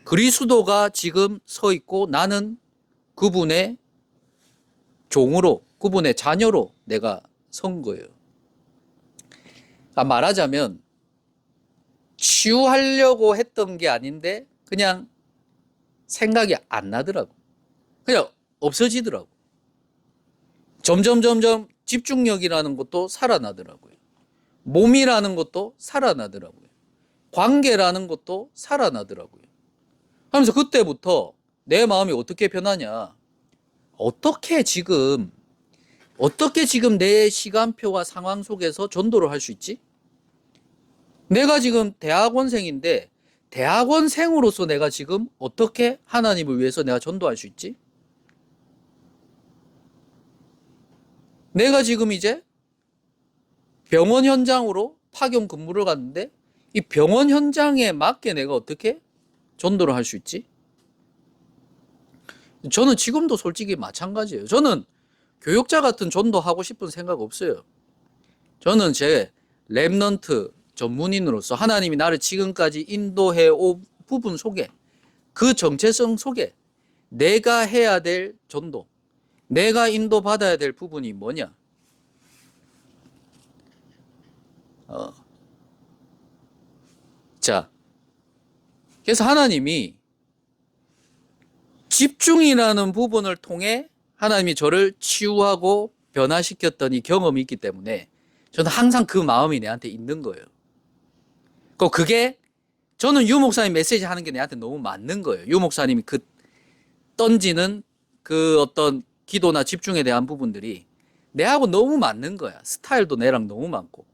그리스도가 지금 서 있고 나는 그분의 종으로, 그분의 자녀로 내가 선 거예요. 말하자면 치유하려고 했던 게 아닌데 그냥 생각이 안 나더라고. 그냥 없어지더라고. 점점 집중력이라는 것도 살아나더라고요. 몸이라는 것도 살아나더라고요. 관계라는 것도 살아나더라고요. 하면서 그때부터 내 마음이 어떻게 변하냐? 어떻게 지금 내 시간표와 상황 속에서 전도를 할 수 있지? 내가 지금 대학원생인데 대학원생으로서 내가 지금 어떻게 하나님을 위해서 내가 전도할 수 있지? 내가 지금 이제 병원 현장으로 파견 근무를 갔는데 이 병원 현장에 맞게 내가 어떻게 전도를 할 수 있지? 저는 지금도 솔직히 마찬가지예요. 저는 교육자 같은 전도하고 싶은 생각 없어요. 저는 제 렘넌트 전문인으로서 하나님이 나를 지금까지 인도해 온 부분 속에, 그 정체성 속에 내가 해야 될 전도, 내가 인도받아야 될 부분이 뭐냐? 자, 그래서 하나님이 집중이라는 부분을 통해 하나님이 저를 치유하고 변화시켰던 이 경험이 있기 때문에 저는 항상 그 마음이 내한테 있는 거예요. 그게 저는 유 목사님 메시지 하는 게 내한테 너무 맞는 거예요. 유 목사님이 던지는 그 어떤 기도나 집중에 대한 부분들이 내하고 너무 맞는 거야. 스타일도 내랑 너무 맞고.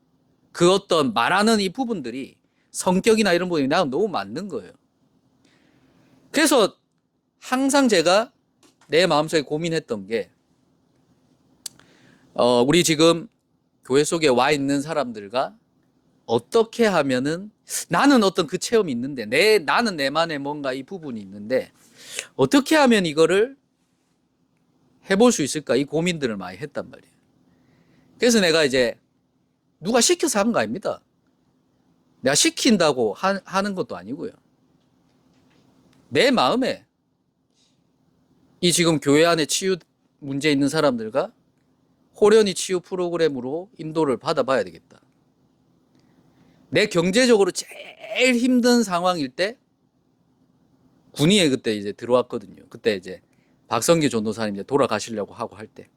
그 어떤 말하는 이 부분들이 성격이나 이런 부분이 나하고 너무 맞는 거예요. 그래서 항상 제가 내 마음속에 고민했던 게, 우리 지금 교회 속에 와 있는 사람들과 어떻게 하면은, 나는 어떤 그 체험이 있는데, 나는 내만의 뭔가 이 부분이 있는데, 어떻게 하면 이거를 해볼 수 있을까? 이 고민들을 많이 했단 말이에요. 그래서 내가 이제 누가 시켜서 한 거 아닙니다. 내가 시킨다고 하는 것도 아니고요. 내 마음에 이 지금 교회 안에 치유 문제 있는 사람들과 호련히 치유 프로그램으로 인도를 받아봐야 되겠다. 내 경제적으로 제일 힘든 상황일 때 군위에 그때 이제 들어왔거든요. 그때 이제 박성기 전도사님 이제 돌아가시려고 하고 할 때.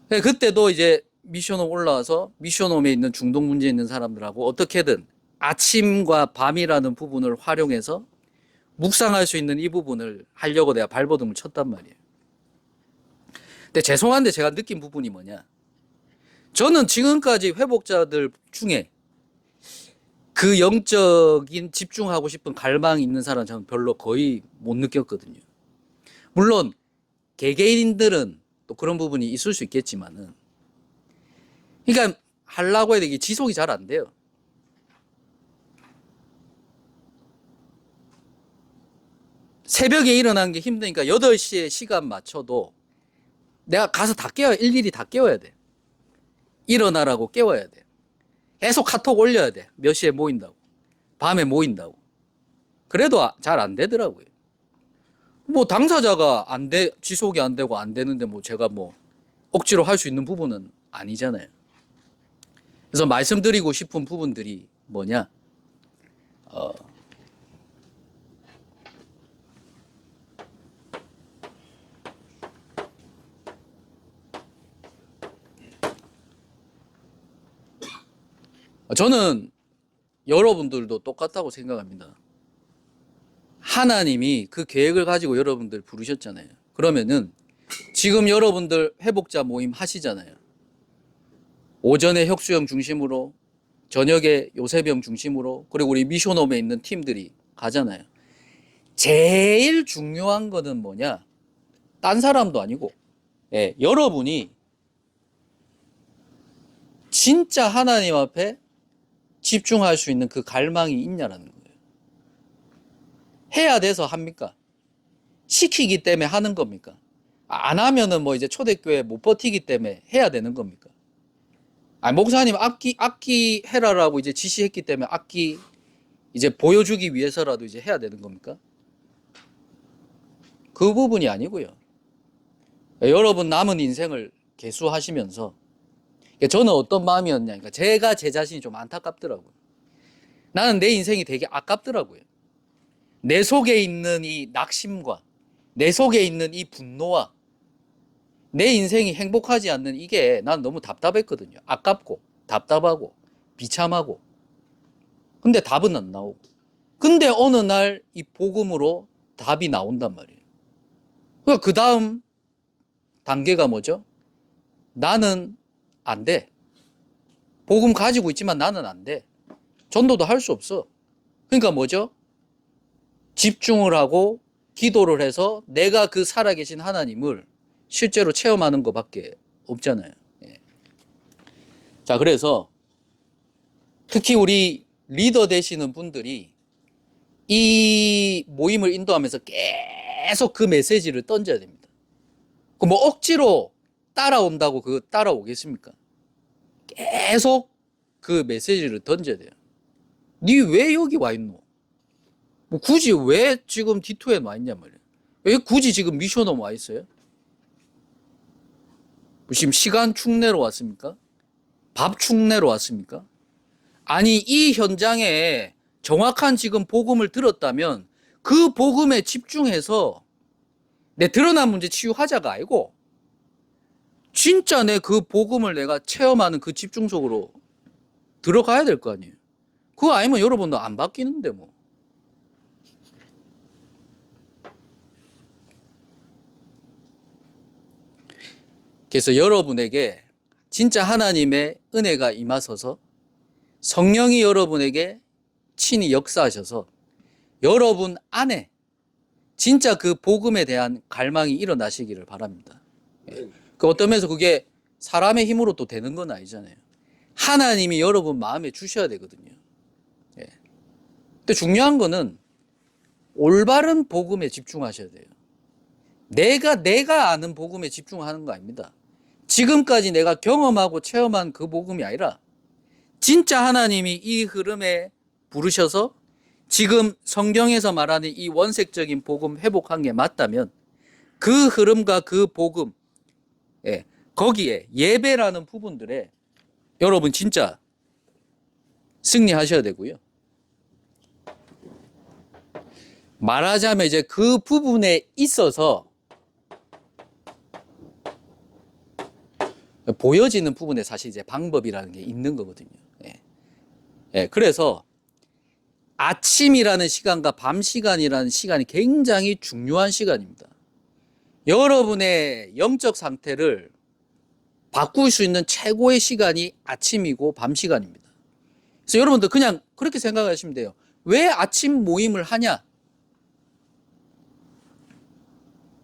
그때도 이제 미션홈 올라와서 미션홈에 있는 중독 문제 있는 사람들하고 어떻게든 아침과 밤이라는 부분을 활용해서 묵상할 수 있는 이 부분을 하려고 내가 발버둥을 쳤단 말이에요. 근데 죄송한데 제가 느낀 부분이 뭐냐. 저는 지금까지 회복자들 중에 그 영적인 집중하고 싶은 갈망이 있는 사람은 저는 별로 거의 못 느꼈거든요. 물론 개개인들은 또 그런 부분이 있을 수 있겠지만은, 그러니까 하려고 해도 이게 지속이 잘 안 돼요. 새벽에 일어나는 게 힘드니까 8시에 시간 맞춰도 내가 가서 다 깨워야, 일일이 다 깨워야 돼. 일어나라고 깨워야 돼. 계속 카톡 올려야 돼. 몇 시에 모인다고. 밤에 모인다고. 그래도 잘 안 되더라고요. 뭐 당사자가 지속이 안 되고 안 되는데 뭐 제가 뭐 억지로 할 수 있는 부분은 아니잖아요. 그래서 말씀드리고 싶은 부분들이 뭐냐. 저는 여러분들도 똑같다고 생각합니다. 하나님이 그 계획을 가지고 여러분들 부르셨잖아요. 그러면은 지금 여러분들 회복자 모임 하시잖아요. 오전에 혁수형 중심으로, 저녁에 요셉형 중심으로, 그리고 우리 미션홈에 있는 팀들이 가잖아요. 제일 중요한 거는 뭐냐? 딴 사람도 아니고, 여러분이 진짜 하나님 앞에 집중할 수 있는 그 갈망이 있냐라는 거예요. 해야 돼서 합니까? 시키기 때문에 하는 겁니까? 안 하면은 뭐 이제 초대교회 못 버티기 때문에 해야 되는 겁니까? 목사님 악기 해라라고 이제 지시했기 때문에 악기 이제 보여주기 위해서라도 이제 해야 되는 겁니까? 그 부분이 아니고요. 여러분 남은 인생을 계수하시면서, 저는 어떤 마음이었냐니까, 제가 제 자신이 좀 안타깝더라고요. 나는 내 인생이 되게 아깝더라고요. 내 속에 있는 이 낙심과 내 속에 있는 이 분노와 내 인생이 행복하지 않는 이게 난 너무 답답했거든요. 아깝고 답답하고 비참하고. 근데 답은 안 나오고. 근데 어느 날 이 복음으로 답이 나온단 말이에요. 그러니까 그 다음 단계가 뭐죠? 나는 안 돼. 복음 가지고 있지만 나는 안 돼. 전도도 할 수 없어. 그러니까 뭐죠? 집중을 하고 기도를 해서 내가 그 살아계신 하나님을 실제로 체험하는 것밖에 없잖아요. 자, 그래서 특히 우리 리더 되시는 분들이 이 모임을 인도하면서 계속 그 메시지를 던져야 됩니다. 그 뭐 억지로 따라온다고 그 따라오겠습니까? 계속 그 메시지를 던져야 돼요. 니 왜 여기 와 있노? 뭐 굳이 왜 지금 D2에 와 있냔 말이에요. 왜 굳이 지금 미션홈 와 있어요? 지금 시간 축내로 왔습니까? 밥 축내로 왔습니까? 아니, 이 현장에 정확한 지금 복음을 들었다면 그 복음에 집중해서 내 드러난 문제 치유하자가 아니고 진짜 내 그 복음을 내가 체험하는 그 집중 속으로 들어가야 될 거 아니에요. 그거 아니면 여러분도 안 바뀌는데 뭐. 그래서 여러분에게 진짜 하나님의 은혜가 임하소서 성령이 여러분에게 친히 역사하셔서 여러분 안에 진짜 그 복음에 대한 갈망이 일어나시기를 바랍니다. 그 어떤 면에서 그게 사람의 힘으로 또 되는 건 아니잖아요. 하나님이 여러분 마음에 주셔야 되거든요. 예. 근데 중요한 거는 올바른 복음에 집중하셔야 돼요. 내가 아는 복음에 집중하는 거 아닙니다. 지금까지 내가 경험하고 체험한 그 복음이 아니라 진짜 하나님이 이 흐름에 부르셔서 지금 성경에서 말하는 이 원색적인 복음 회복한 게 맞다면 그 흐름과 그 복음, 예, 거기에 예배라는 부분들에 여러분 진짜 승리하셔야 되고요. 말하자면 이제 그 부분에 있어서 보여지는 부분에 사실 이제 방법이라는 게 있는 거거든요. 예. 예, 그래서 아침이라는 시간과 밤 시간이라는 시간이 굉장히 중요한 시간입니다. 여러분의 영적 상태를 바꿀 수 있는 최고의 시간이 아침이고 밤 시간입니다. 그래서 여러분들 그냥 그렇게 생각하시면 돼요. 왜 아침 모임을 하냐?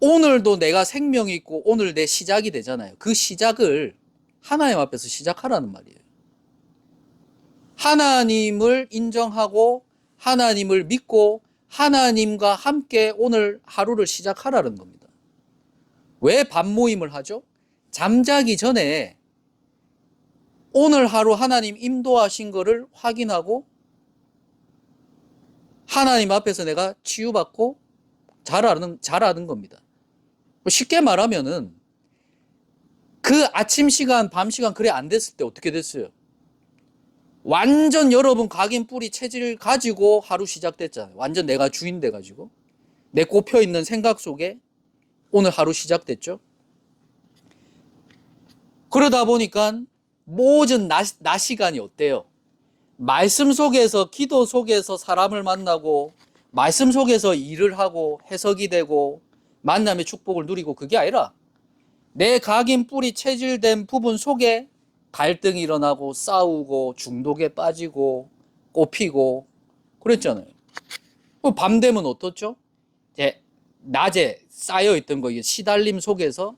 오늘도 내가 생명이 있고 오늘 내 시작이 되잖아요. 그 시작을 하나님 앞에서 시작하라는 말이에요. 하나님을 인정하고 하나님을 믿고 하나님과 함께 오늘 하루를 시작하라는 겁니다. 왜 밤 모임을 하죠? 잠자기 전에 오늘 하루 하나님 인도하신 거를 확인하고 하나님 앞에서 내가 치유받고 잘하는 겁니다. 쉽게 말하면은 그 아침 시간, 밤 시간 그래 안 됐을 때 어떻게 됐어요? 완전 여러분 각인 뿌리 체질 가지고 하루 시작됐잖아요. 완전 내가 주인 돼가지고 내 꼽혀 있는 생각 속에 오늘 하루 시작됐죠. 그러다 보니까 모든 낮 시간이 어때요? 말씀 속에서, 기도 속에서 사람을 만나고 말씀 속에서 일을 하고 해석이 되고 만남의 축복을 누리고 그게 아니라 내 각인 뿌리 체질된 부분 속에 갈등이 일어나고 싸우고 중독에 빠지고 꼽히고 그랬잖아요. 밤 되면 어떻죠? 이제 낮에 쌓여있던 거 시달림 속에서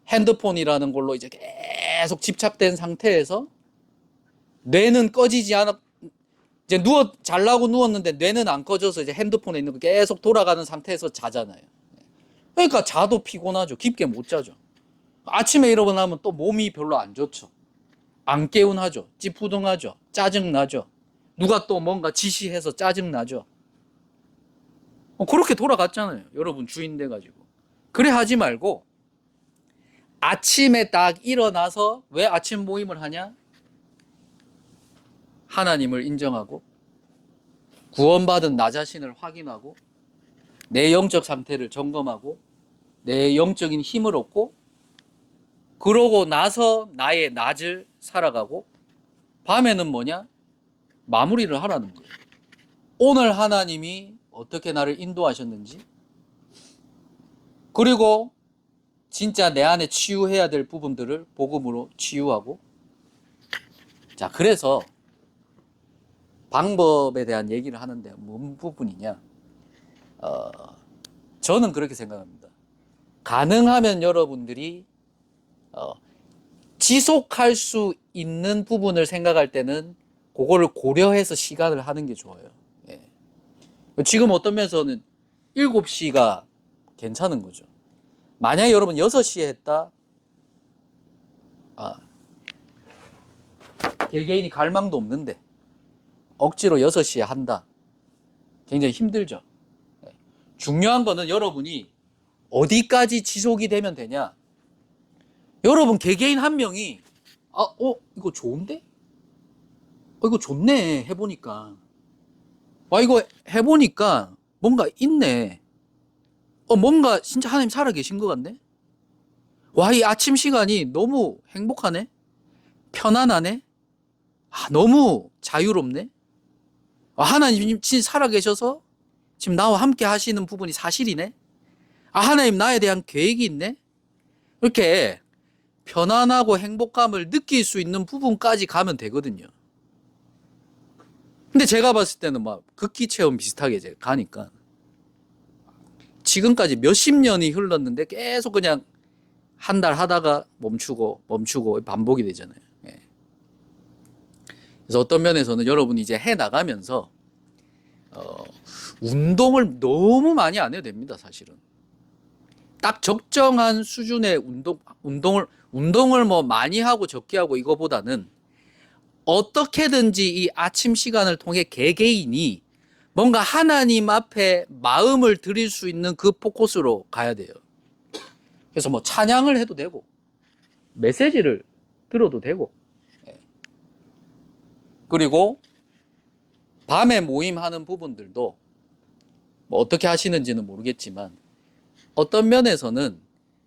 핸드폰이라는 걸로 이제 계속 집착된 상태에서 뇌는 꺼지지 않아 이제 자려고 누웠는데 뇌는 안 꺼져서 이제 핸드폰에 있는 거 계속 돌아가는 상태에서 자잖아요. 그러니까 자도 피곤하죠. 깊게 못 자죠. 아침에 일어나면 또 몸이 별로 안 좋죠. 안 개운하죠. 찌푸둥하죠. 짜증나죠. 누가 또 뭔가 지시해서 짜증나죠. 그렇게 돌아갔잖아요. 여러분 주인 돼가지고. 그래 하지 말고 아침에 딱 일어나서 왜 아침 모임을 하냐? 하나님을 인정하고 구원받은 나 자신을 확인하고 내 영적 상태를 점검하고 내 영적인 힘을 얻고 그러고 나서 나의 낮을 살아가고 밤에는 뭐냐? 마무리를 하라는 거예요. 오늘 하나님이 어떻게 나를 인도하셨는지 그리고 진짜 내 안에 치유해야 될 부분들을 복음으로 치유하고 자 그래서 방법에 대한 얘기를 하는데 뭔 부분이냐 저는 그렇게 생각합니다. 가능하면 여러분들이 지속할 수 있는 부분을 생각할 때는 그거를 고려해서 시간을 하는 게 좋아요. 예. 지금 어떤 면에서는 7시가 괜찮은 거죠. 만약에 여러분 6시에 했다 개개인이 갈망도 없는데 억지로 6시에 한다 굉장히 힘들죠. 예. 중요한 거는 여러분이 어디까지 지속이 되면 되냐 여러분 개개인 한 명이 이거 좋은데? 이거 좋네 해보니까 이거 해보니까 뭔가 있네 뭔가 진짜 하나님 살아계신 것 같네 이 아침 시간이 너무 행복하네 편안하네 너무 자유롭네 하나님 진짜 살아계셔서 지금 나와 함께 하시는 부분이 사실이네 하나님 나에 대한 계획이 있네 이렇게 편안하고 행복감을 느낄 수 있는 부분까지 가면 되거든요. 근데 제가 봤을 때는 막 극기 체험 비슷하게 이제 가니까 지금까지 몇십 년이 흘렀는데 계속 그냥 한 달 하다가 멈추고 반복이 되잖아요. 예. 그래서 어떤 면에서는 여러분이 이제 해 나가면서 운동을 너무 많이 안 해도 됩니다, 사실은. 딱 적정한 수준의 운동을 뭐 많이 하고 적게 하고 이거보다는 어떻게든지 이 아침 시간을 통해 개개인이 뭔가 하나님 앞에 마음을 드릴 수 있는 그 포커스로 가야 돼요. 그래서 뭐 찬양을 해도 되고 메시지를 들어도 되고, 그리고 밤에 모임하는 부분들도 뭐 어떻게 하시는지는 모르겠지만 어떤 면에서는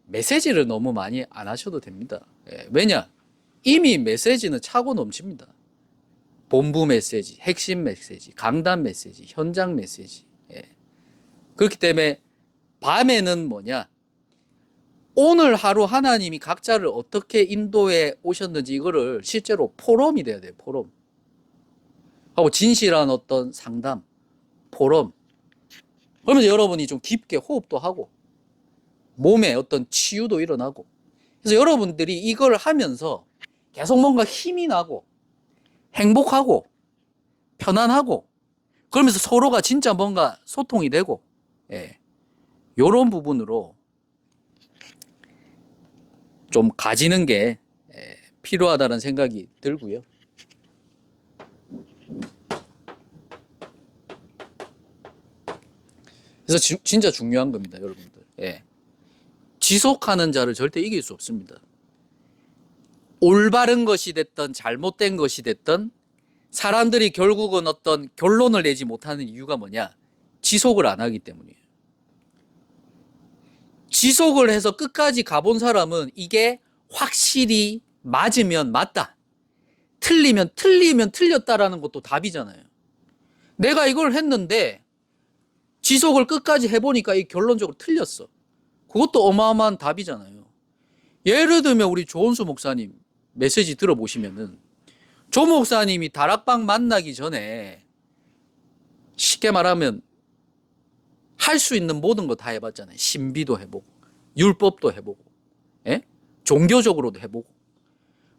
메시지를 너무 많이 안 하셔도 됩니다. 왜냐? 이미 메시지는 차고 넘칩니다. 본부 메시지, 핵심 메시지, 강단 메시지, 현장 메시지. 그렇기 때문에 밤에는 뭐냐? 오늘 하루 하나님이 각자를 어떻게 인도해 오셨는지 이거를 실제로 포럼이 돼야 돼요. 포럼. 하고 진실한 어떤 상담, 포럼. 그러면서 여러분이 좀 깊게 호흡도 하고 몸에 어떤 치유도 일어나고, 그래서 여러분들이 이걸 하면서 계속 뭔가 힘이 나고 행복하고 편안하고 그러면서 서로가 진짜 뭔가 소통이 되고, 이런 부분으로 좀 가지는 게 필요하다는 생각이 들고요. 그래서 진짜 중요한 겁니다, 여러분들. 지속하는 자를 절대 이길 수 없습니다. 올바른 것이 됐든 잘못된 것이 됐든 사람들이 결국은 어떤 결론을 내지 못하는 이유가 뭐냐? 지속을 안 하기 때문이에요. 지속을 해서 끝까지 가본 사람은 이게 확실히 맞으면 맞다, 틀리면 틀렸다라는 것도 답이잖아요. 내가 이걸 했는데 지속을 끝까지 해보니까 이 결론적으로 틀렸어. 그것도 어마어마한 답이잖아요. 예를 들면 우리 조은수 목사님 메시지 들어보시면은 조 목사님이 다락방 만나기 전에 쉽게 말하면 할 수 있는 모든 거 다 해봤잖아요. 신비도 해보고 율법도 해보고, 종교적으로도 해보고.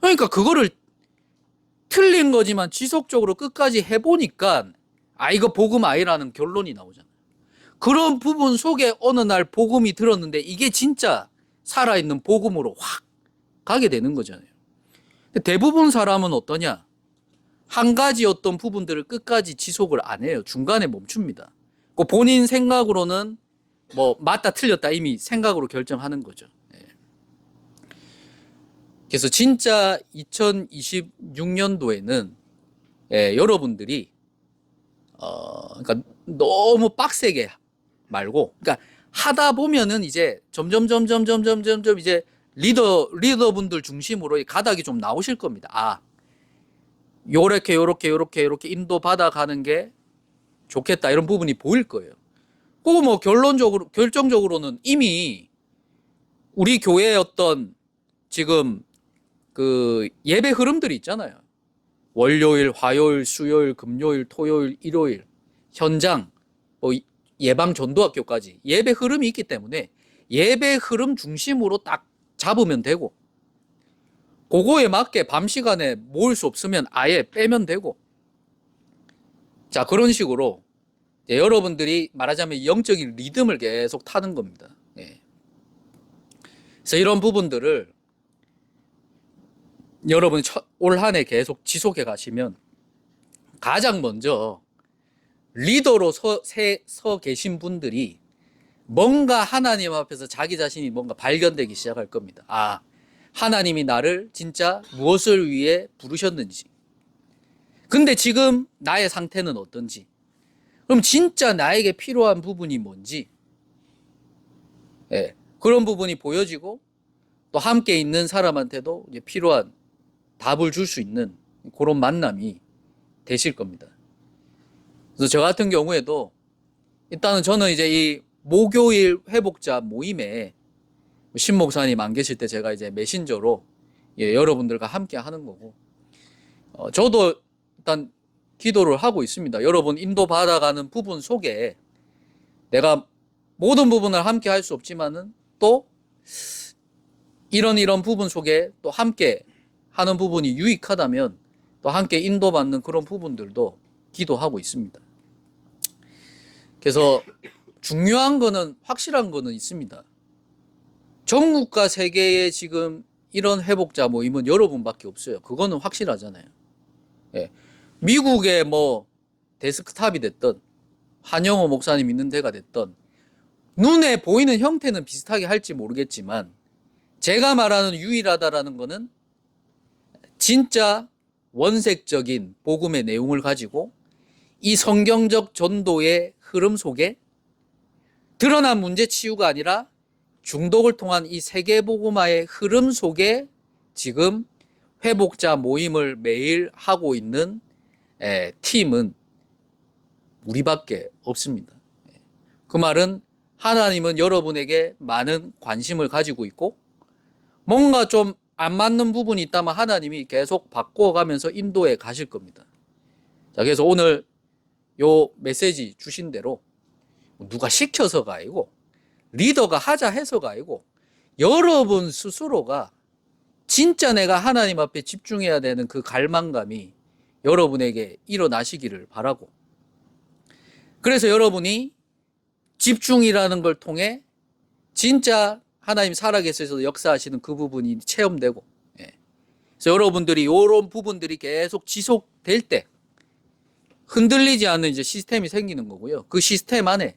그러니까 그거를 틀린 거지만 지속적으로 끝까지 해보니까 이거 복음 아니라는 결론이 나오잖아요. 그런 부분 속에 어느 날 복음이 들었는데 이게 진짜 살아있는 복음으로 확 가게 되는 거잖아요. 대부분 사람은 어떠냐? 한 가지 어떤 부분들을 끝까지 지속을 안 해요. 중간에 멈춥니다. 그 본인 생각으로는 뭐 맞다 틀렸다 이미 생각으로 결정하는 거죠. 그래서 진짜 2026년도에는 여러분들이 그러니까 너무 빡세게 말고, 그러니까 하다 보면은 이제 점점 이제 리더분들 중심으로 가닥이 좀 나오실 겁니다. 요렇게 인도 받아가는 게 좋겠다 이런 부분이 보일 거예요. 그거 뭐 결정적으로는 이미 우리 교회의 어떤 지금 그 예배 흐름들이 있잖아요. 월요일, 화요일, 수요일, 금요일, 토요일, 일요일 현장, 뭐 예방 전도학교까지 예배 흐름이 있기 때문에 예배 흐름 중심으로 딱 잡으면 되고, 그거에 맞게 밤 시간에 모을 수 없으면 아예 빼면 되고, 자 그런 식으로 여러분들이 말하자면 영적인 리듬을 계속 타는 겁니다. 그래서 이런 부분들을 여러분이 올 한 해 계속 지속해 가시면 가장 먼저 리더로 서 계신 분들이 뭔가 하나님 앞에서 자기 자신이 뭔가 발견되기 시작할 겁니다. 하나님이 나를 진짜 무엇을 위해 부르셨는지, 근데 지금 나의 상태는 어떤지, 그럼 진짜 나에게 필요한 부분이 뭔지, 그런 부분이 보여지고 또 함께 있는 사람한테도 이제 필요한 답을 줄 수 있는 그런 만남이 되실 겁니다. 그래서 저 같은 경우에도 일단은 저는 이제 이 목요일 회복자 모임에 신 목사님 안 계실 때 제가 이제 메신저로 여러분들과 함께 하는 거고, 저도 일단 기도를 하고 있습니다. 여러분 인도 받아가는 부분 속에 내가 모든 부분을 함께 할 수 없지만은 또 이런 부분 속에 또 함께 하는 부분이 유익하다면 또 함께 인도받는 그런 부분들도 기도하고 있습니다. 그래서 중요한 거는, 확실한 거는 있습니다. 전국과 세계에 지금 이런 회복자 모임은 여러분밖에 없어요. 그거는 확실하잖아요. 예. 미국의 뭐 데스크탑이 됐던 한영호 목사님 있는 데가 됐던 눈에 보이는 형태는 비슷하게 할지 모르겠지만 제가 말하는 유일하다라는 거는 진짜 원색적인 복음의 내용을 가지고 이 성경적 전도의 흐름 속에 드러난 문제 치유가 아니라 중독을 통한 이 세계복음화의 흐름 속에 지금 회복자 모임을 매일 하고 있는 팀은 우리밖에 없습니다. 그 말은 하나님은 여러분에게 많은 관심을 가지고 있고 뭔가 좀 안 맞는 부분이 있다면 하나님이 계속 바꿔가면서 인도해 가실 겁니다. 자, 그래서 오늘 요 메시지 주신 대로 누가 시켜서가 아니고 리더가 하자 해서가 아니고 여러분 스스로가 진짜 내가 하나님 앞에 집중해야 되는 그 갈망감이 여러분에게 일어나시기를 바라고, 그래서 여러분이 집중이라는 걸 통해 진짜 하나님 살아계셔서 역사하시는 그 부분이 체험되고, 그래서 여러분들이 이런 부분들이 계속 지속될 때 흔들리지 않는 이제 시스템이 생기는 거고요. 그 시스템 안에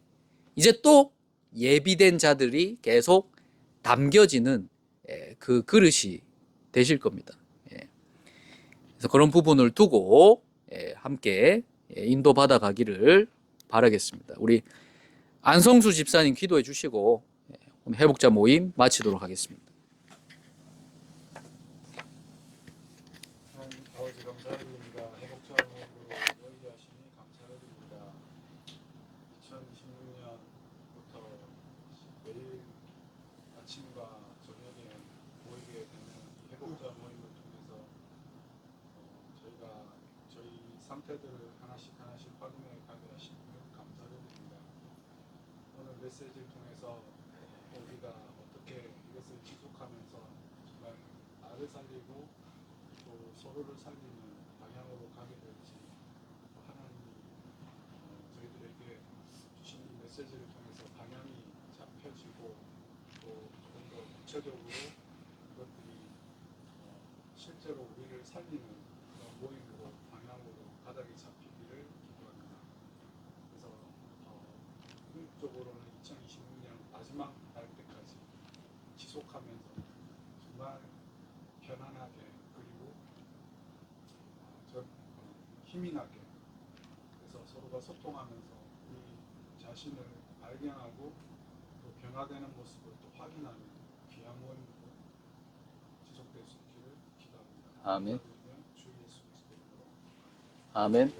이제 또 예비된 자들이 계속 담겨지는 그 그릇이 되실 겁니다. 그래서 그런 부분을 두고 함께 인도받아 가기를 바라겠습니다. 우리 안성수 집사님 기도해 주시고 회복자 모임 마치도록 하겠습니다. 하나님 아버지 감사드립니다. 회복자 모임으로 열리하시니 감사드립니다. 2026년부터 매일 아침과 저녁에 모이게 되는 이 회복자 모임을 통해서 저희가 저희 상태들을 하나씩 확인해 가게 하시는 감사드립니다. 오늘 메시지를 통해서 우리가 어떻게 이것을 지속하면서 정말 나를 살리고 또 서로를 살리는 방향으로 가게 될지 하나님이 저희들에게 주신 이 메시지를 통해서 방향이 잡혀지고 또 조금 더 구체적으로 그것들이 실제로 우리를 살리는 그런 모임으로 방향으로 가닥이 잡히기를 기도합니다. 그래서 궁극적으로는 2026년 마지막 날 때까지 지속하면서 정말 편안하게 그리고 힘이 나게, 그래서 서로가 소통하면서 우리 자신을 발견하고 또 변화되는 모습을 또 확인하는 귀한 모임으로 지속될 수 있기를 기도합니다. 아멘. 주 예수 그리스도 이름으로. 아멘.